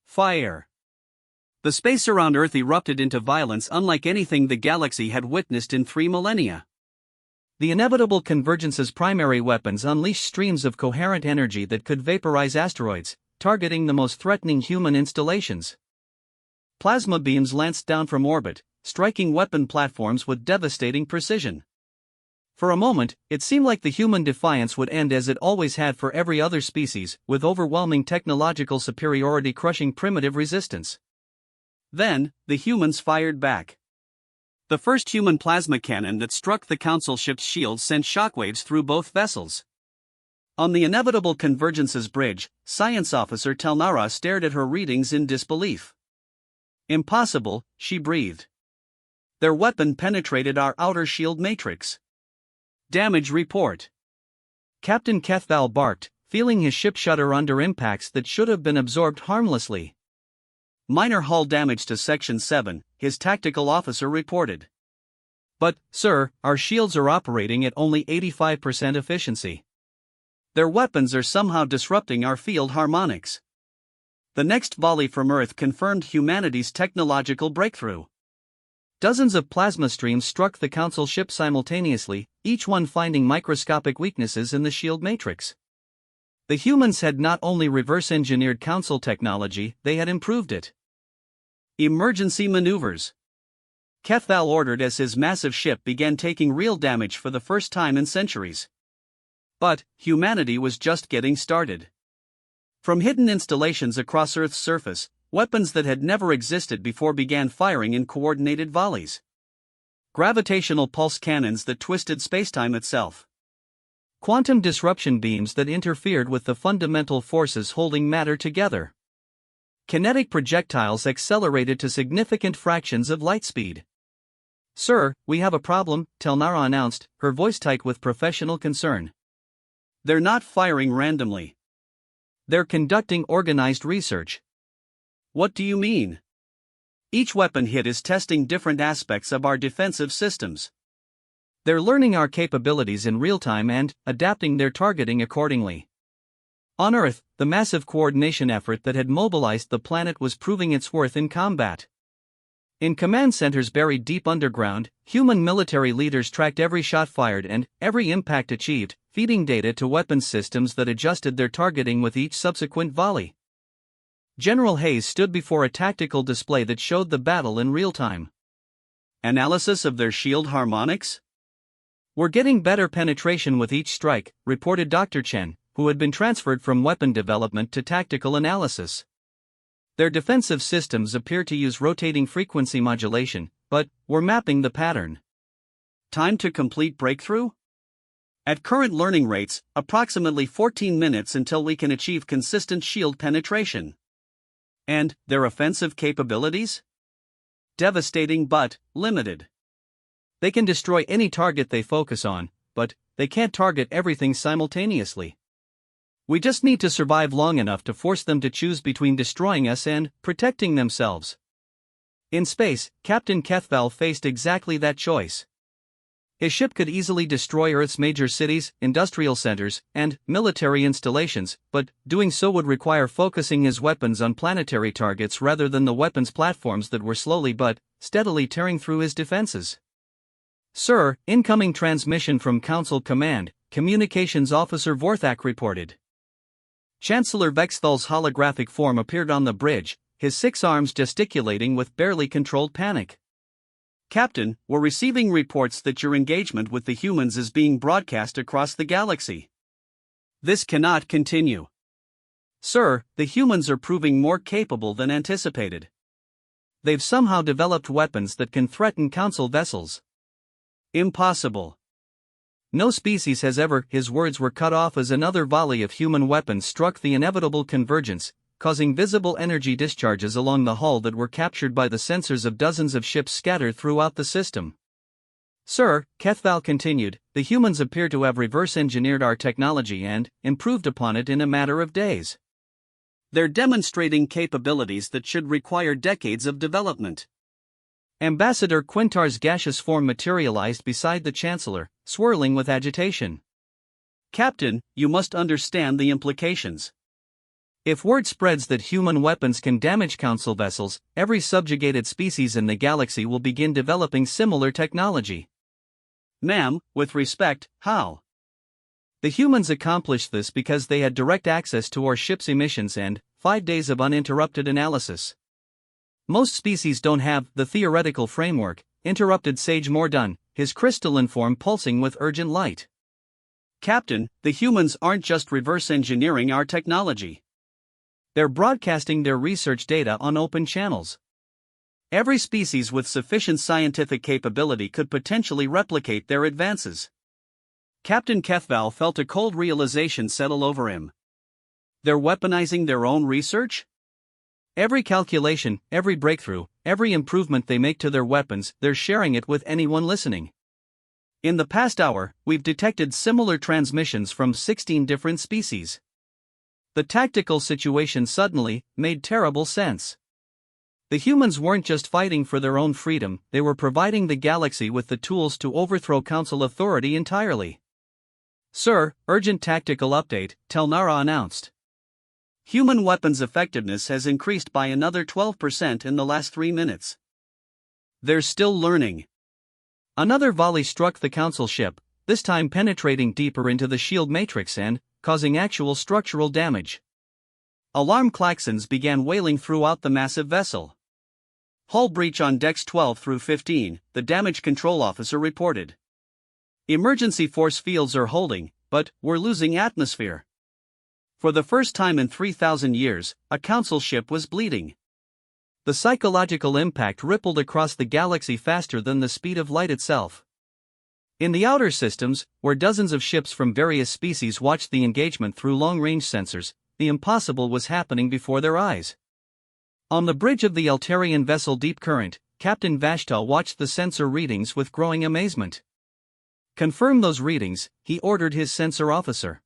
Fire. The space around Earth erupted into violence unlike anything the galaxy had witnessed in 3 millennia. The inevitable convergence's primary weapons unleashed streams of coherent energy that could vaporize asteroids, targeting the most threatening human installations. Plasma beams lanced down from orbit, striking weapon platforms with devastating precision. For a moment, it seemed like the human defiance would end as it always had for every other species, with overwhelming technological superiority crushing primitive resistance. Then, the humans fired back. The first human plasma cannon that struck the Council ship's shield sent shockwaves through both vessels. On the inevitable Convergence's bridge, Science Officer Telnara stared at her readings in disbelief. "Impossible," she breathed. "Their weapon penetrated our outer shield matrix." "Damage report." Captain Kethval barked, feeling his ship shudder under impacts that should have been absorbed harmlessly. "Minor hull damage to Section 7, his tactical officer reported. "But, sir, our shields are operating at only 85% efficiency. Their weapons are somehow disrupting our field harmonics." The next volley from Earth confirmed humanity's technological breakthrough. Dozens of plasma streams struck the Council ship simultaneously, each one finding microscopic weaknesses in the shield matrix. The humans had not only reverse-engineered Council technology, they had improved it. Emergency maneuvers. Kethval ordered as his massive ship began taking real damage for the first time in centuries. But humanity was just getting started. From hidden installations across Earth's surface, weapons that had never existed before began firing in coordinated volleys. Gravitational pulse cannons that twisted spacetime itself. Quantum disruption beams that interfered with the fundamental forces holding matter together. Kinetic projectiles accelerated to significant fractions of light speed. "Sir, we have a problem," Telnara announced, her voice tight with professional concern. "They're not firing randomly. They're conducting organized research." "What do you mean?" "Each weapon hit is testing different aspects of our defensive systems. They're learning our capabilities in real time and adapting their targeting accordingly." On Earth, the massive coordination effort that had mobilized the planet was proving its worth in combat. In command centers buried deep underground, human military leaders tracked every shot fired and every impact achieved, feeding data to weapons systems that adjusted their targeting with each subsequent volley. General Hayes stood before a tactical display that showed the battle in real time. "Analysis of their shield harmonics? We're getting better penetration with each strike," reported Dr. Chen, who had been transferred from weapon development to tactical analysis. "Their defensive systems appear to use rotating frequency modulation, but we're mapping the pattern." Time to complete breakthrough? At current learning rates, approximately 14 minutes until we can achieve consistent shield penetration. And their offensive capabilities? Devastating but limited. They can destroy any target they focus on, but they can't target everything simultaneously. We just need to survive long enough to force them to choose between destroying us and protecting themselves. In space, Captain Kethval faced exactly that choice. His ship could easily destroy Earth's major cities, industrial centers, and military installations, but doing so would require focusing his weapons on planetary targets rather than the weapons platforms that were slowly but steadily tearing through his defenses. "Sir, incoming transmission from Council Command," Communications Officer Vorthak reported. Chancellor Vexthal's holographic form appeared on the bridge, his 6 arms gesticulating with barely controlled panic. "Captain, we're receiving reports that your engagement with the humans is being broadcast across the galaxy. This cannot continue. Sir, the humans are proving more capable than anticipated. They've somehow developed weapons that can threaten Council vessels." "Impossible. No species has ever." His words were cut off as another volley of human weapons struck the inevitable convergence, causing visible energy discharges along the hull that were captured by the sensors of dozens of ships scattered throughout the system. "Sir," Kethval continued, "the humans appear to have reverse-engineered our technology and improved upon it in a matter of days. They're demonstrating capabilities that should require decades of development." Ambassador Quintar's gaseous form materialized beside the Chancellor, swirling with agitation. "Captain, you must understand the implications. If word spreads that human weapons can damage Council vessels, every subjugated species in the galaxy will begin developing similar technology." "Ma'am, with respect, how?" "The humans accomplished this because they had direct access to our ship's emissions and 5 days of uninterrupted analysis. Most species don't have the theoretical framework, interrupted Sage Mordun, his crystalline form pulsing with urgent light. Captain, the humans aren't just reverse engineering our technology. They're broadcasting their research data on open channels. Every species with sufficient scientific capability could potentially replicate their advances. Captain Kethval felt a cold realization settle over him. They're weaponizing their own research? Every calculation, every breakthrough, every improvement they make to their weapons, they're sharing it with anyone listening. In the past hour, we've detected similar transmissions from 16 different species. The tactical situation suddenly made terrible sense. The humans weren't just fighting for their own freedom, they were providing the galaxy with the tools to overthrow Council authority entirely. Sir, urgent tactical update, Telnara announced. Human weapons effectiveness has increased by another 12% in the last 3 minutes. They're still learning. Another volley struck the Council ship, this time penetrating deeper into the shield matrix and causing actual structural damage. Alarm klaxons began wailing throughout the massive vessel. Hull breach on decks 12 through 15, the damage control officer reported. Emergency force fields are holding, but we're losing atmosphere. For the first time in 3,000 years, a Council ship was bleeding. The psychological impact rippled across the galaxy faster than the speed of light itself. In the outer systems, where dozens of ships from various species watched the engagement through long-range sensors, the impossible was happening before their eyes. On the bridge of the Altarian vessel Deep Current, Captain Vashta watched the sensor readings with growing amazement. "Confirm those readings," he ordered his sensor officer.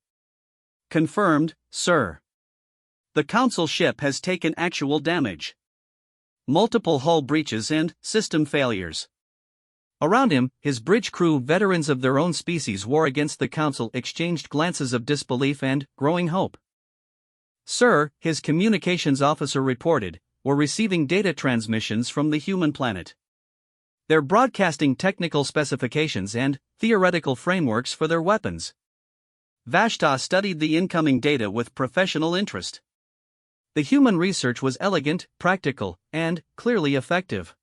"Confirmed, sir. The Council ship has taken actual damage. Multiple hull breaches and system failures." Around him, his bridge crew, veterans of their own species, war against the Council, exchanged glances of disbelief and growing hope. "Sir," his communications officer reported, "we're receiving data transmissions from the human planet. They're broadcasting technical specifications and theoretical frameworks for their weapons." Vashta studied the incoming data with professional interest. The human research was elegant, practical, and clearly effective.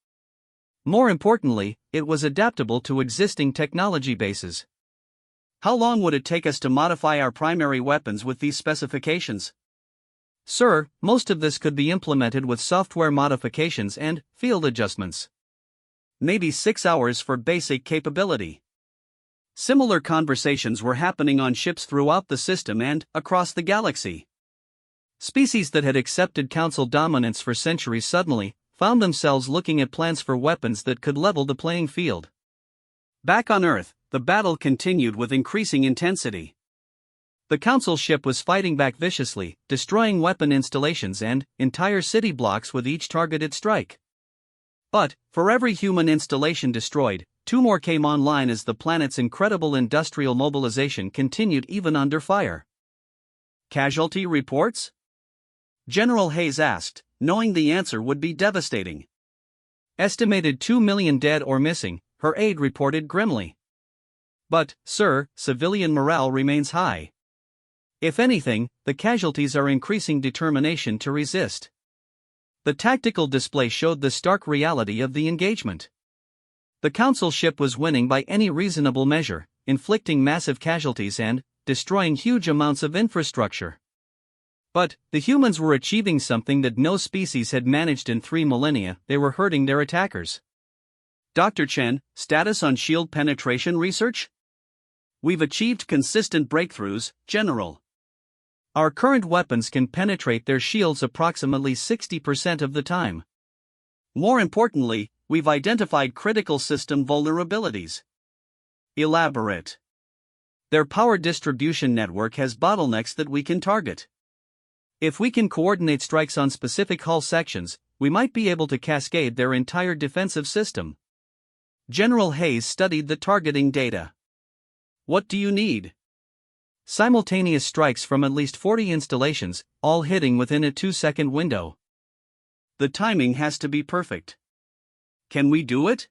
More importantly, it was adaptable to existing technology bases. "How long would it take us to modify our primary weapons with these specifications?" "Sir, most of this could be implemented with software modifications and field adjustments. Maybe 6 hours for basic capability." Similar conversations were happening on ships throughout the system and across the galaxy. Species that had accepted Council dominance for centuries suddenly found themselves looking at plans for weapons that could level the playing field. Back on Earth, the battle continued with increasing intensity. The Council ship was fighting back viciously, destroying weapon installations and entire city blocks with each targeted strike. But, for every human installation destroyed, 2 more came online as the planet's incredible industrial mobilization continued even under fire. "Casualty reports?" General Hayes asked, knowing the answer would be devastating. "Estimated 2 million dead or missing," her aide reported grimly. "But, sir, civilian morale remains high. If anything, the casualties are increasing determination to resist." The tactical display showed the stark reality of the engagement. The Council ship was winning by any reasonable measure, inflicting massive casualties and destroying huge amounts of infrastructure. But the humans were achieving something that no species had managed in 3 millennia. They were hurting their attackers. "Dr. Chen, status on shield penetration research?" "We've achieved consistent breakthroughs, General. Our current weapons can penetrate their shields approximately 60% of the time. More importantly, we've identified critical system vulnerabilities." "Elaborate." "Their power distribution network has bottlenecks that we can target. If we can coordinate strikes on specific hull sections, we might be able to cascade their entire defensive system." General Hayes studied the targeting data. "What do you need?" "Simultaneous strikes from at least 40 installations, all hitting within a 2-second window." "The timing has to be perfect." "Can we do it?"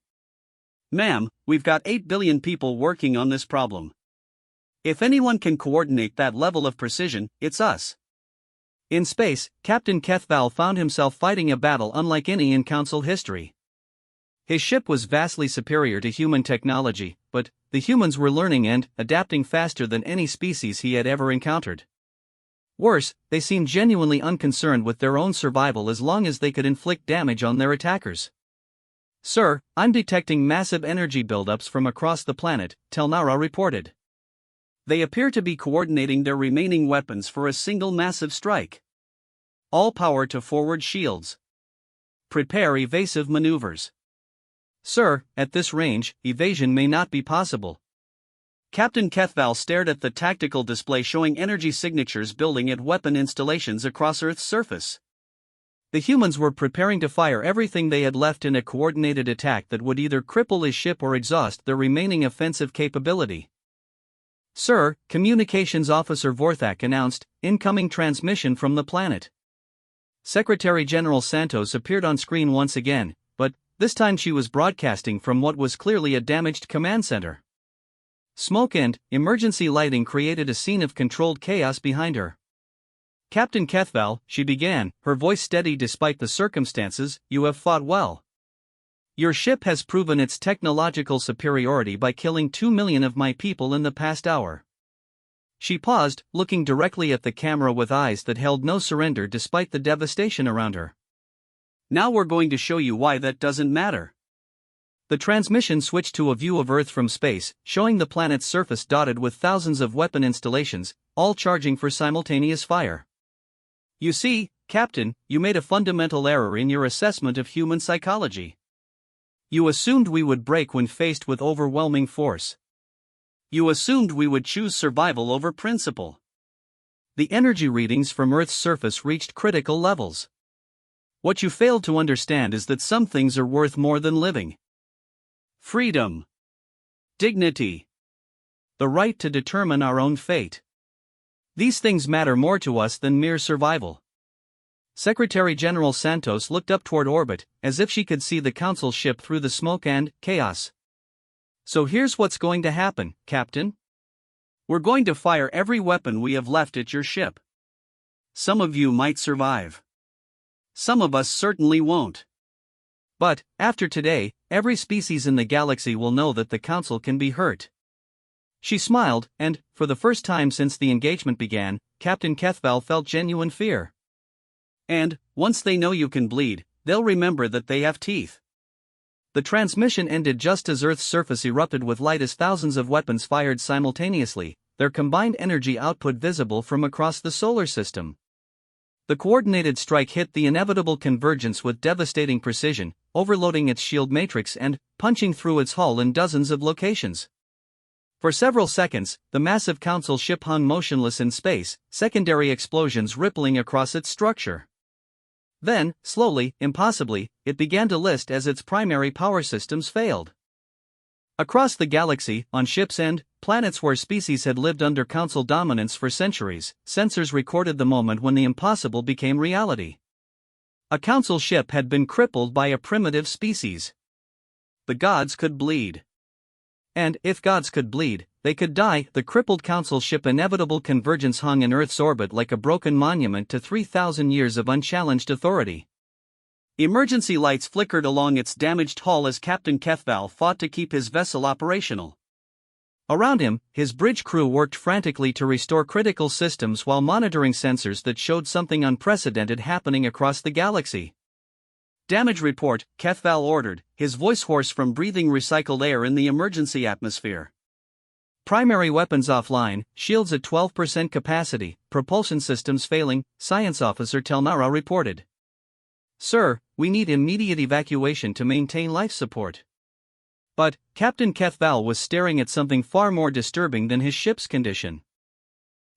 "Ma'am, we've got 8 billion people working on this problem. If anyone can coordinate that level of precision, it's us." In space, Captain Kethval found himself fighting a battle unlike any in Council history. His ship was vastly superior to human technology, but the humans were learning and adapting faster than any species he had ever encountered. Worse, they seemed genuinely unconcerned with their own survival as long as they could inflict damage on their attackers. "Sir, I'm detecting massive energy buildups from across the planet," Telnara reported. "They appear to be coordinating their remaining weapons for a single massive strike. All power to forward shields. Prepare evasive maneuvers." "Sir, at this range, evasion may not be possible." Captain Kethval stared at the tactical display showing energy signatures building at weapon installations across Earth's surface. The humans were preparing to fire everything they had left in a coordinated attack that would either cripple his ship or exhaust their remaining offensive capability. "Sir," Communications Officer Vorthak announced, "incoming transmission from the planet." Secretary General Santos appeared on screen once again, but this time she was broadcasting from what was clearly a damaged command center. Smoke and emergency lighting created a scene of controlled chaos behind her. "Captain Kethval," she began, her voice steady despite the circumstances, "you have fought well. Your ship has proven its technological superiority by killing 2 million of my people in the past hour." She paused, looking directly at the camera with eyes that held no surrender despite the devastation around her. "Now we're going to show you why that doesn't matter." The transmission switched to a view of Earth from space, showing the planet's surface dotted with thousands of weapon installations, all charging for simultaneous fire. "You see, Captain, you made a fundamental error in your assessment of human psychology. You assumed we would break when faced with overwhelming force. You assumed we would choose survival over principle." The energy readings from Earth's surface reached critical levels. "What you failed to understand is that some things are worth more than living. Freedom. Dignity. The right to determine our own fate. These things matter more to us than mere survival." Secretary General Santos looked up toward orbit, as if she could see the Council ship through the smoke and chaos. "So here's what's going to happen, Captain. We're going to fire every weapon we have left at your ship. Some of you might survive. Some of us certainly won't. But, after today, every species in the galaxy will know that the Council can be hurt." She smiled, and, for the first time since the engagement began, Captain Kethval felt genuine fear. "And, once they know you can bleed, they'll remember that they have teeth." The transmission ended just as Earth's surface erupted with light as thousands of weapons fired simultaneously, their combined energy output visible from across the solar system. The coordinated strike hit the inevitable convergence with devastating precision, overloading its shield matrix and punching through its hull in dozens of locations. For several seconds, the massive Council ship hung motionless in space, secondary explosions rippling across its structure. Then, slowly, impossibly, it began to list as its primary power systems failed. Across the galaxy, on ships and planets where species had lived under Council dominance for centuries, sensors recorded the moment when the impossible became reality. A Council ship had been crippled by a primitive species. The gods could bleed. And if gods could bleed, they could die. The crippled Council ship inevitable convergence hung in Earth's orbit like a broken monument to 3,000 years of unchallenged authority. Emergency lights flickered along its damaged hull as Captain Kethval fought to keep his vessel operational. Around him, his bridge crew worked frantically to restore critical systems while monitoring sensors that showed something unprecedented happening across the galaxy. "Damage report," Kethval ordered, his voice hoarse from breathing recycled air in the emergency atmosphere. "Primary weapons offline, shields at 12% capacity, propulsion systems failing," Science Officer Telnara reported. "Sir, we need immediate evacuation to maintain life support." But Captain Kethval was staring at something far more disturbing than his ship's condition.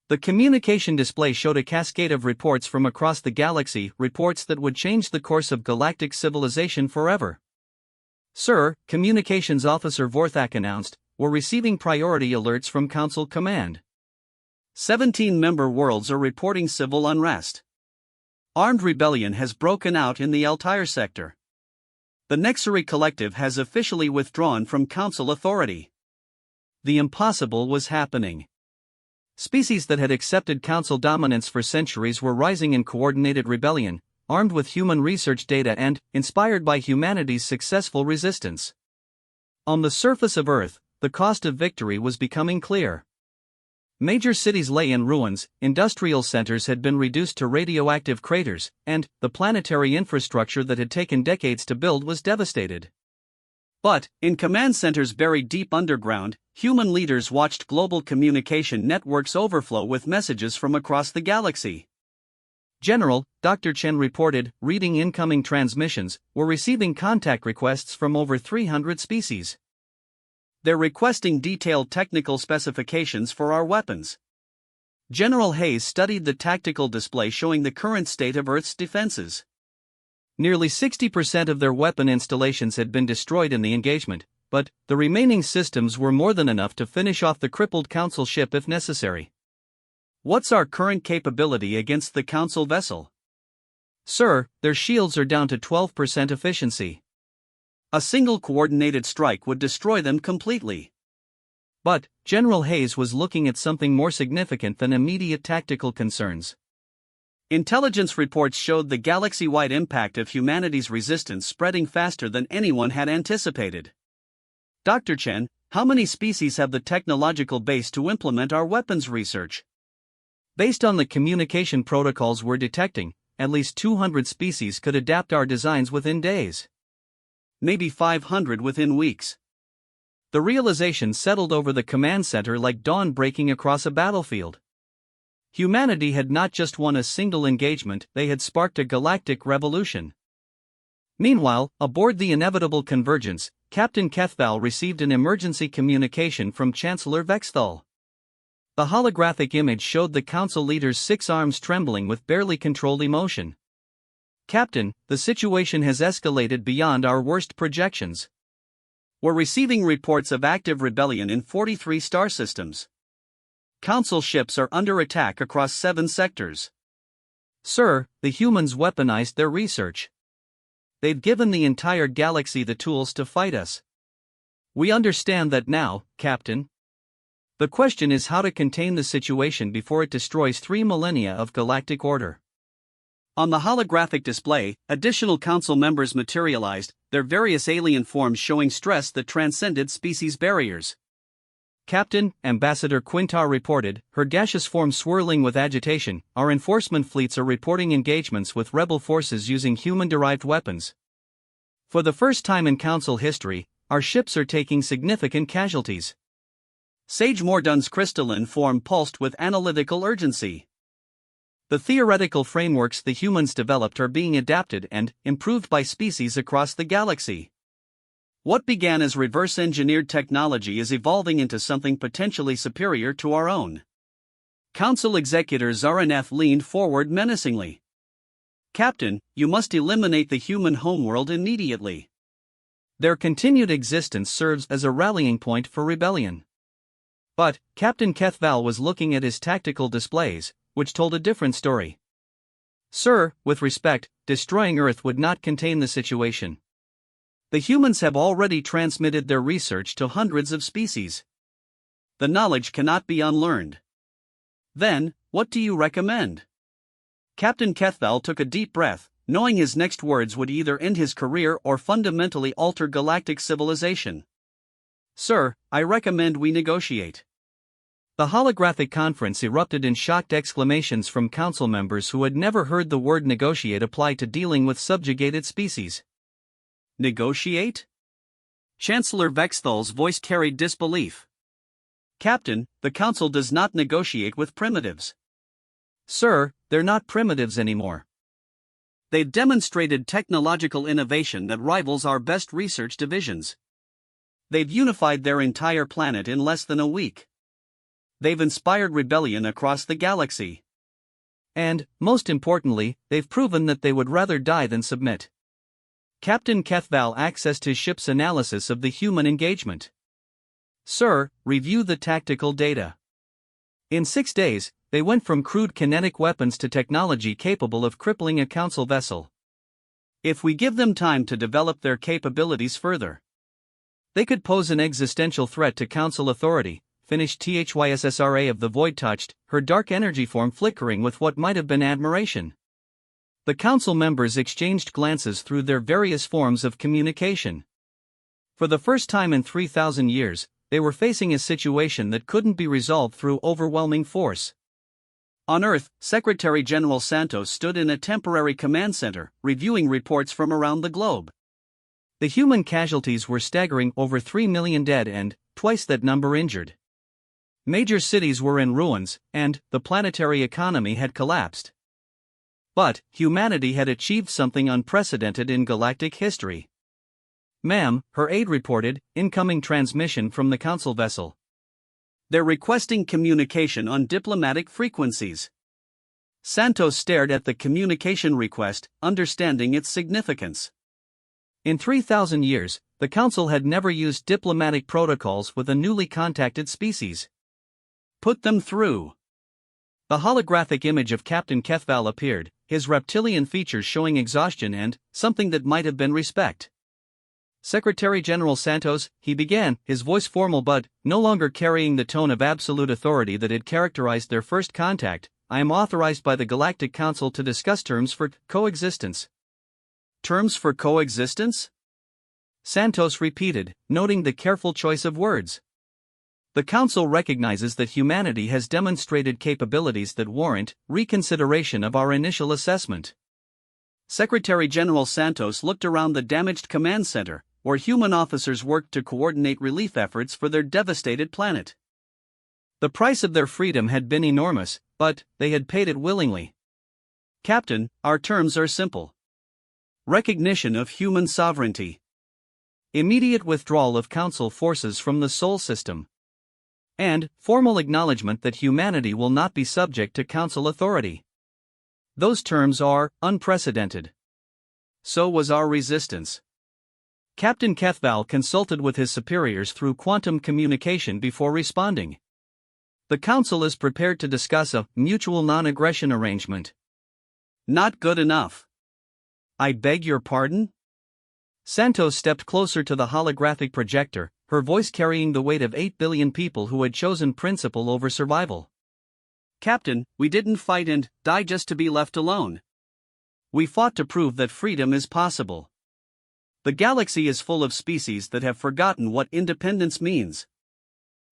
The communication display showed a cascade of reports from across the galaxy, reports that would change the course of galactic civilization forever. "Sir," Communications Officer Vorthak announced, "we're receiving priority alerts from Council Command. 17 member worlds are reporting civil unrest. Armed rebellion has broken out in the Altair sector. The Nexari Collective has officially withdrawn from Council authority." The impossible was happening. Species that had accepted Council dominance for centuries were rising in coordinated rebellion, armed with human research data and inspired by humanity's successful resistance. On the surface of Earth, the cost of victory was becoming clear. Major cities lay in ruins, industrial centers had been reduced to radioactive craters, and the planetary infrastructure that had taken decades to build was devastated. But, in command centers buried deep underground, human leaders watched global communication networks overflow with messages from across the galaxy. General, Dr. Chen reported, reading incoming transmissions, we're receiving contact requests from over 300 species. They're requesting detailed technical specifications for our weapons. General Hayes studied the tactical display showing the current state of Earth's defenses. Nearly 60% of their weapon installations had been destroyed in the engagement, but the remaining systems were more than enough to finish off the crippled Council ship if necessary. What's our current capability against the Council vessel? Sir, their shields are down to 12% efficiency. A single coordinated strike would destroy them completely. But General Hayes was looking at something more significant than immediate tactical concerns. Intelligence reports showed the galaxy-wide impact of humanity's resistance spreading faster than anyone had anticipated. Dr. Chen, how many species have the technological base to implement our weapons research? Based on the communication protocols we're detecting, at least 200 species could adapt our designs within days. Maybe 500 within weeks. The realization settled over the command center like dawn breaking across a battlefield. Humanity had not just won a single engagement, they had sparked a galactic revolution. Meanwhile, aboard the inevitable Convergence, Captain Kethval received an emergency communication from Chancellor Vexthal. The holographic image showed the Council leader's 6 arms trembling with barely controlled emotion. Captain, the situation has escalated beyond our worst projections. We're receiving reports of active rebellion in 43 star systems. Council ships are under attack across 7 sectors. Sir, the humans weaponized their research. They've given the entire galaxy the tools to fight us. We understand that now, Captain. The question is how to contain the situation before it destroys 3 millennia of galactic order. On the holographic display, additional Council members materialized, their various alien forms showing stress that transcended species barriers. Captain, Ambassador Quintar reported, her gaseous form swirling with agitation. Our enforcement fleets are reporting engagements with rebel forces using human-derived weapons. For the first time in Council history, our ships are taking significant casualties. Sage Mordun's crystalline form pulsed with analytical urgency. The theoretical frameworks the humans developed are being adapted and improved by species across the galaxy. What began as reverse-engineered technology is evolving into something potentially superior to our own. Council Executor Zaraneth leaned forward menacingly. Captain, you must eliminate the human homeworld immediately. Their continued existence serves as a rallying point for rebellion. But Captain Kethval was looking at his tactical displays, which told a different story. Sir, with respect, destroying Earth would not contain the situation. The humans have already transmitted their research to hundreds of species. The knowledge cannot be unlearned. Then, what do you recommend? Captain Kethval took a deep breath, knowing his next words would either end his career or fundamentally alter galactic civilization. Sir, I recommend we negotiate. The holographic conference erupted in shocked exclamations from Council members who had never heard the word negotiate apply to dealing with subjugated species. Negotiate? Chancellor Vexthal's voice carried disbelief. Captain, the Council does not negotiate with primitives. Sir, they're not primitives anymore. They've demonstrated technological innovation that rivals our best research divisions. They've unified their entire planet in less than a week. They've inspired rebellion across the galaxy. And, most importantly, they've proven that they would rather die than submit. Captain Kethval accessed his ship's analysis of the human engagement. Sir, review the tactical data. In 6 days, they went from crude kinetic weapons to technology capable of crippling a Council vessel. If we give them time to develop their capabilities further, they could pose an existential threat to Council authority, finished THYSSRA of the void touched, her dark energy form flickering with what might have been admiration. The council members exchanged glances through their various forms of communication. For the first time in 3,000 years, they were facing a situation that couldn't be resolved through overwhelming force. On Earth, Secretary General Santos stood in a temporary command center, reviewing reports from around the globe. The human casualties were staggering: over 3 million dead and twice that number injured. Major cities were in ruins, and the planetary economy had collapsed. But humanity had achieved something unprecedented in galactic history. "Ma'am," her aide reported, "incoming transmission from the council vessel. They're requesting communication on diplomatic frequencies." Santos stared at the communication request, understanding its significance. In 3,000 years, the Council had never used diplomatic protocols with a newly contacted species. "Put them through." The holographic image of Captain Kethval appeared, his reptilian features showing exhaustion and something that might have been respect. "Secretary General Santos," he began, his voice formal but no longer carrying the tone of absolute authority that had characterized their first contact, "I am authorized by the Galactic Council to discuss terms for coexistence." "Terms for coexistence?" Santos repeated, noting the careful choice of words. "The Council recognizes that humanity has demonstrated capabilities that warrant reconsideration of our initial assessment." Secretary General Santos looked around the damaged command center, where human officers worked to coordinate relief efforts for their devastated planet. The price of their freedom had been enormous, but they had paid it willingly. "Captain, our terms are simple. Recognition of human sovereignty. Immediate withdrawal of Council forces from the Sol system. And formal acknowledgement that humanity will not be subject to Council authority. Those terms are unprecedented. So was our resistance." Captain Kethval consulted with his superiors through quantum communication before responding. "The Council is prepared to discuss a mutual non-aggression arrangement." "Not good enough." "I beg your pardon?" Santos stepped closer to the holographic projector, her voice carrying the weight of 8 billion people who had chosen principle over survival. "Captain, we didn't fight and die just to be left alone. We fought to prove that freedom is possible. The galaxy is full of species that have forgotten what independence means.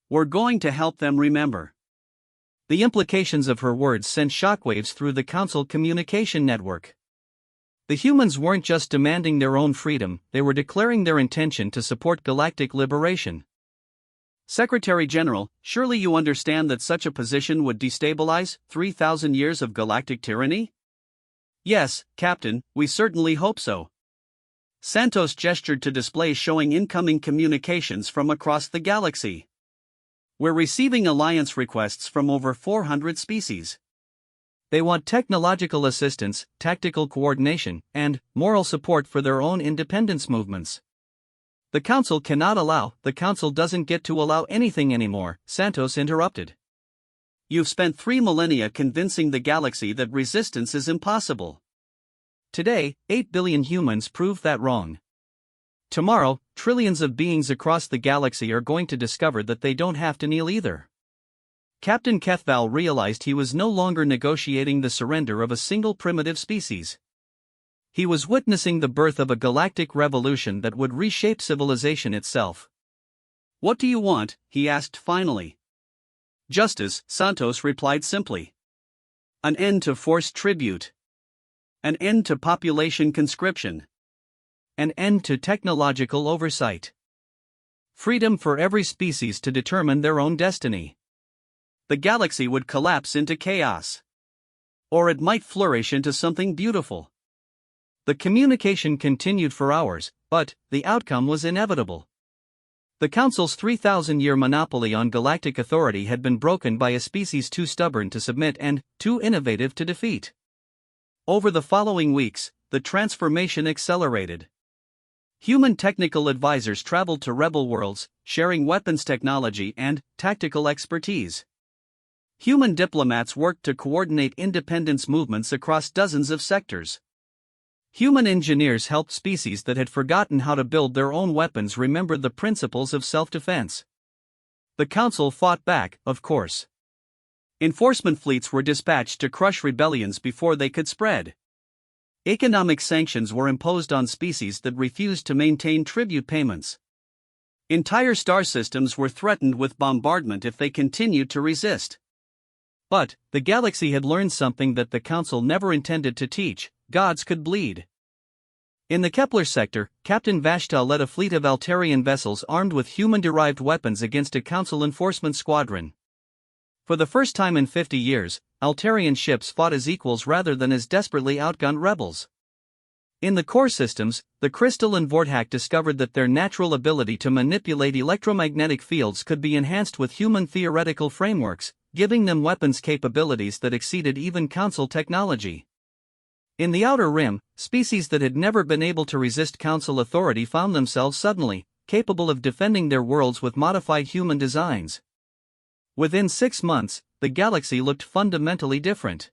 We're going to help them remember." The implications of her words sent shockwaves through the Council communication network. The humans weren't just demanding their own freedom, they were declaring their intention to support galactic liberation. "Secretary General, surely you understand that such a position would destabilize 3,000 years of galactic tyranny?" "Yes, Captain, we certainly hope so." Santos gestured to displays showing incoming communications from across the galaxy. "We're receiving alliance requests from over 400 species. They want technological assistance, tactical coordination, and moral support for their own independence movements." "The Council doesn't get to allow anything anymore," Santos interrupted. "You've spent 3 millennia convincing the galaxy that resistance is impossible. Today, 8 billion humans prove that wrong. Tomorrow, trillions of beings across the galaxy are going to discover that they don't have to kneel either." Captain Kethval realized he was no longer negotiating the surrender of a single primitive species. He was witnessing the birth of a galactic revolution that would reshape civilization itself. "What do you want?" he asked finally. "Justice," Santos replied simply. "An end to forced tribute. An end to population conscription. An end to technological oversight. Freedom for every species to determine their own destiny." The galaxy would collapse into chaos. Or it might flourish into something beautiful. The communication continued for hours, but the outcome was inevitable. The Council's 3,000-year monopoly on galactic authority had been broken by a species too stubborn to submit and too innovative to defeat. Over the following weeks, the transformation accelerated. Human technical advisors traveled to rebel worlds, sharing weapons technology and tactical expertise. Human diplomats worked to coordinate independence movements across dozens of sectors. Human engineers helped species that had forgotten how to build their own weapons remember the principles of self-defense. The Council fought back, of course. Enforcement fleets were dispatched to crush rebellions before they could spread. Economic sanctions were imposed on species that refused to maintain tribute payments. Entire star systems were threatened with bombardment if they continued to resist. But the galaxy had learned something that the Council never intended to teach: gods could bleed. In the Kepler sector, Captain Vashta led a fleet of Altarian vessels armed with human-derived weapons against a Council enforcement squadron. For the first time in 50 years, Altarian ships fought as equals rather than as desperately outgunned rebels. In the core systems, the Crystal and Vortak discovered that their natural ability to manipulate electromagnetic fields could be enhanced with human theoretical frameworks, giving them weapons capabilities that exceeded even Council technology. In the Outer Rim, species that had never been able to resist Council authority found themselves suddenly capable of defending their worlds with modified human designs. Within 6 months, the galaxy looked fundamentally different.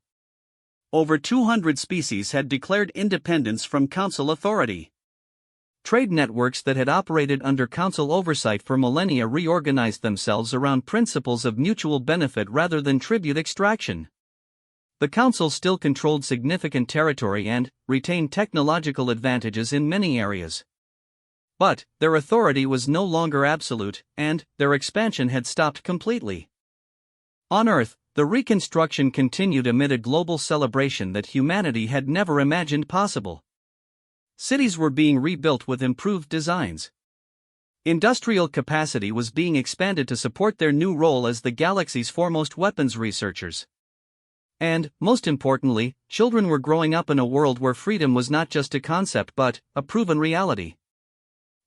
Over 200 species had declared independence from Council authority. Trade networks that had operated under Council oversight for millennia reorganized themselves around principles of mutual benefit rather than tribute extraction. The Council still controlled significant territory and retained technological advantages in many areas. But their authority was no longer absolute, and their expansion had stopped completely. On Earth, the reconstruction continued amid a global celebration that humanity had never imagined possible. Cities were being rebuilt with improved designs. Industrial capacity was being expanded to support their new role as the galaxy's foremost weapons researchers. And, most importantly, children were growing up in a world where freedom was not just a concept but a proven reality.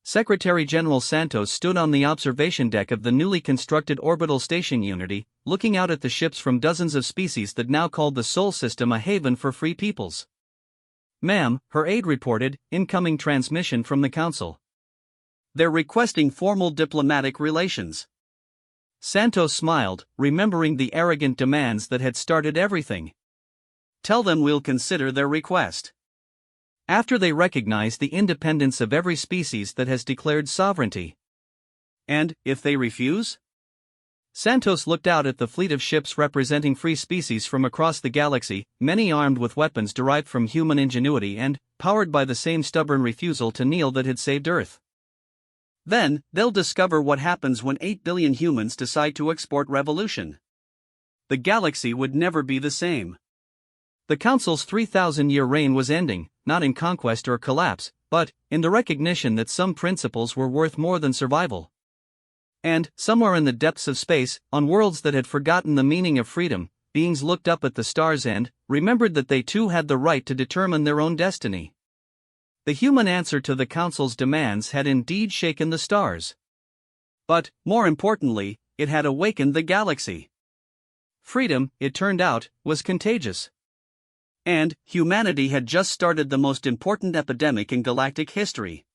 Secretary General Santos stood on the observation deck of the newly constructed orbital station Unity, looking out at the ships from dozens of species that now called the Sol system a haven for free peoples. "Ma'am," her aide reported, "incoming transmission from the Council. They're requesting formal diplomatic relations." Santos smiled, remembering the arrogant demands that had started everything. "Tell them we'll consider their request. After they recognize the independence of every species that has declared sovereignty." "And if they refuse?" Santos looked out at the fleet of ships representing free species from across the galaxy, many armed with weapons derived from human ingenuity and powered by the same stubborn refusal to kneel that had saved Earth. "Then, they'll discover what happens when 8 billion humans decide to export revolution. The galaxy would never be the same." The Council's 3,000-year reign was ending, not in conquest or collapse, but in the recognition that some principles were worth more than survival. And, somewhere in the depths of space, on worlds that had forgotten the meaning of freedom, beings looked up at the stars and remembered that they too had the right to determine their own destiny. The human answer to the Council's demands had indeed shaken the stars. But, more importantly, it had awakened the galaxy. Freedom, it turned out, was contagious. And humanity had just started the most important epidemic in galactic history.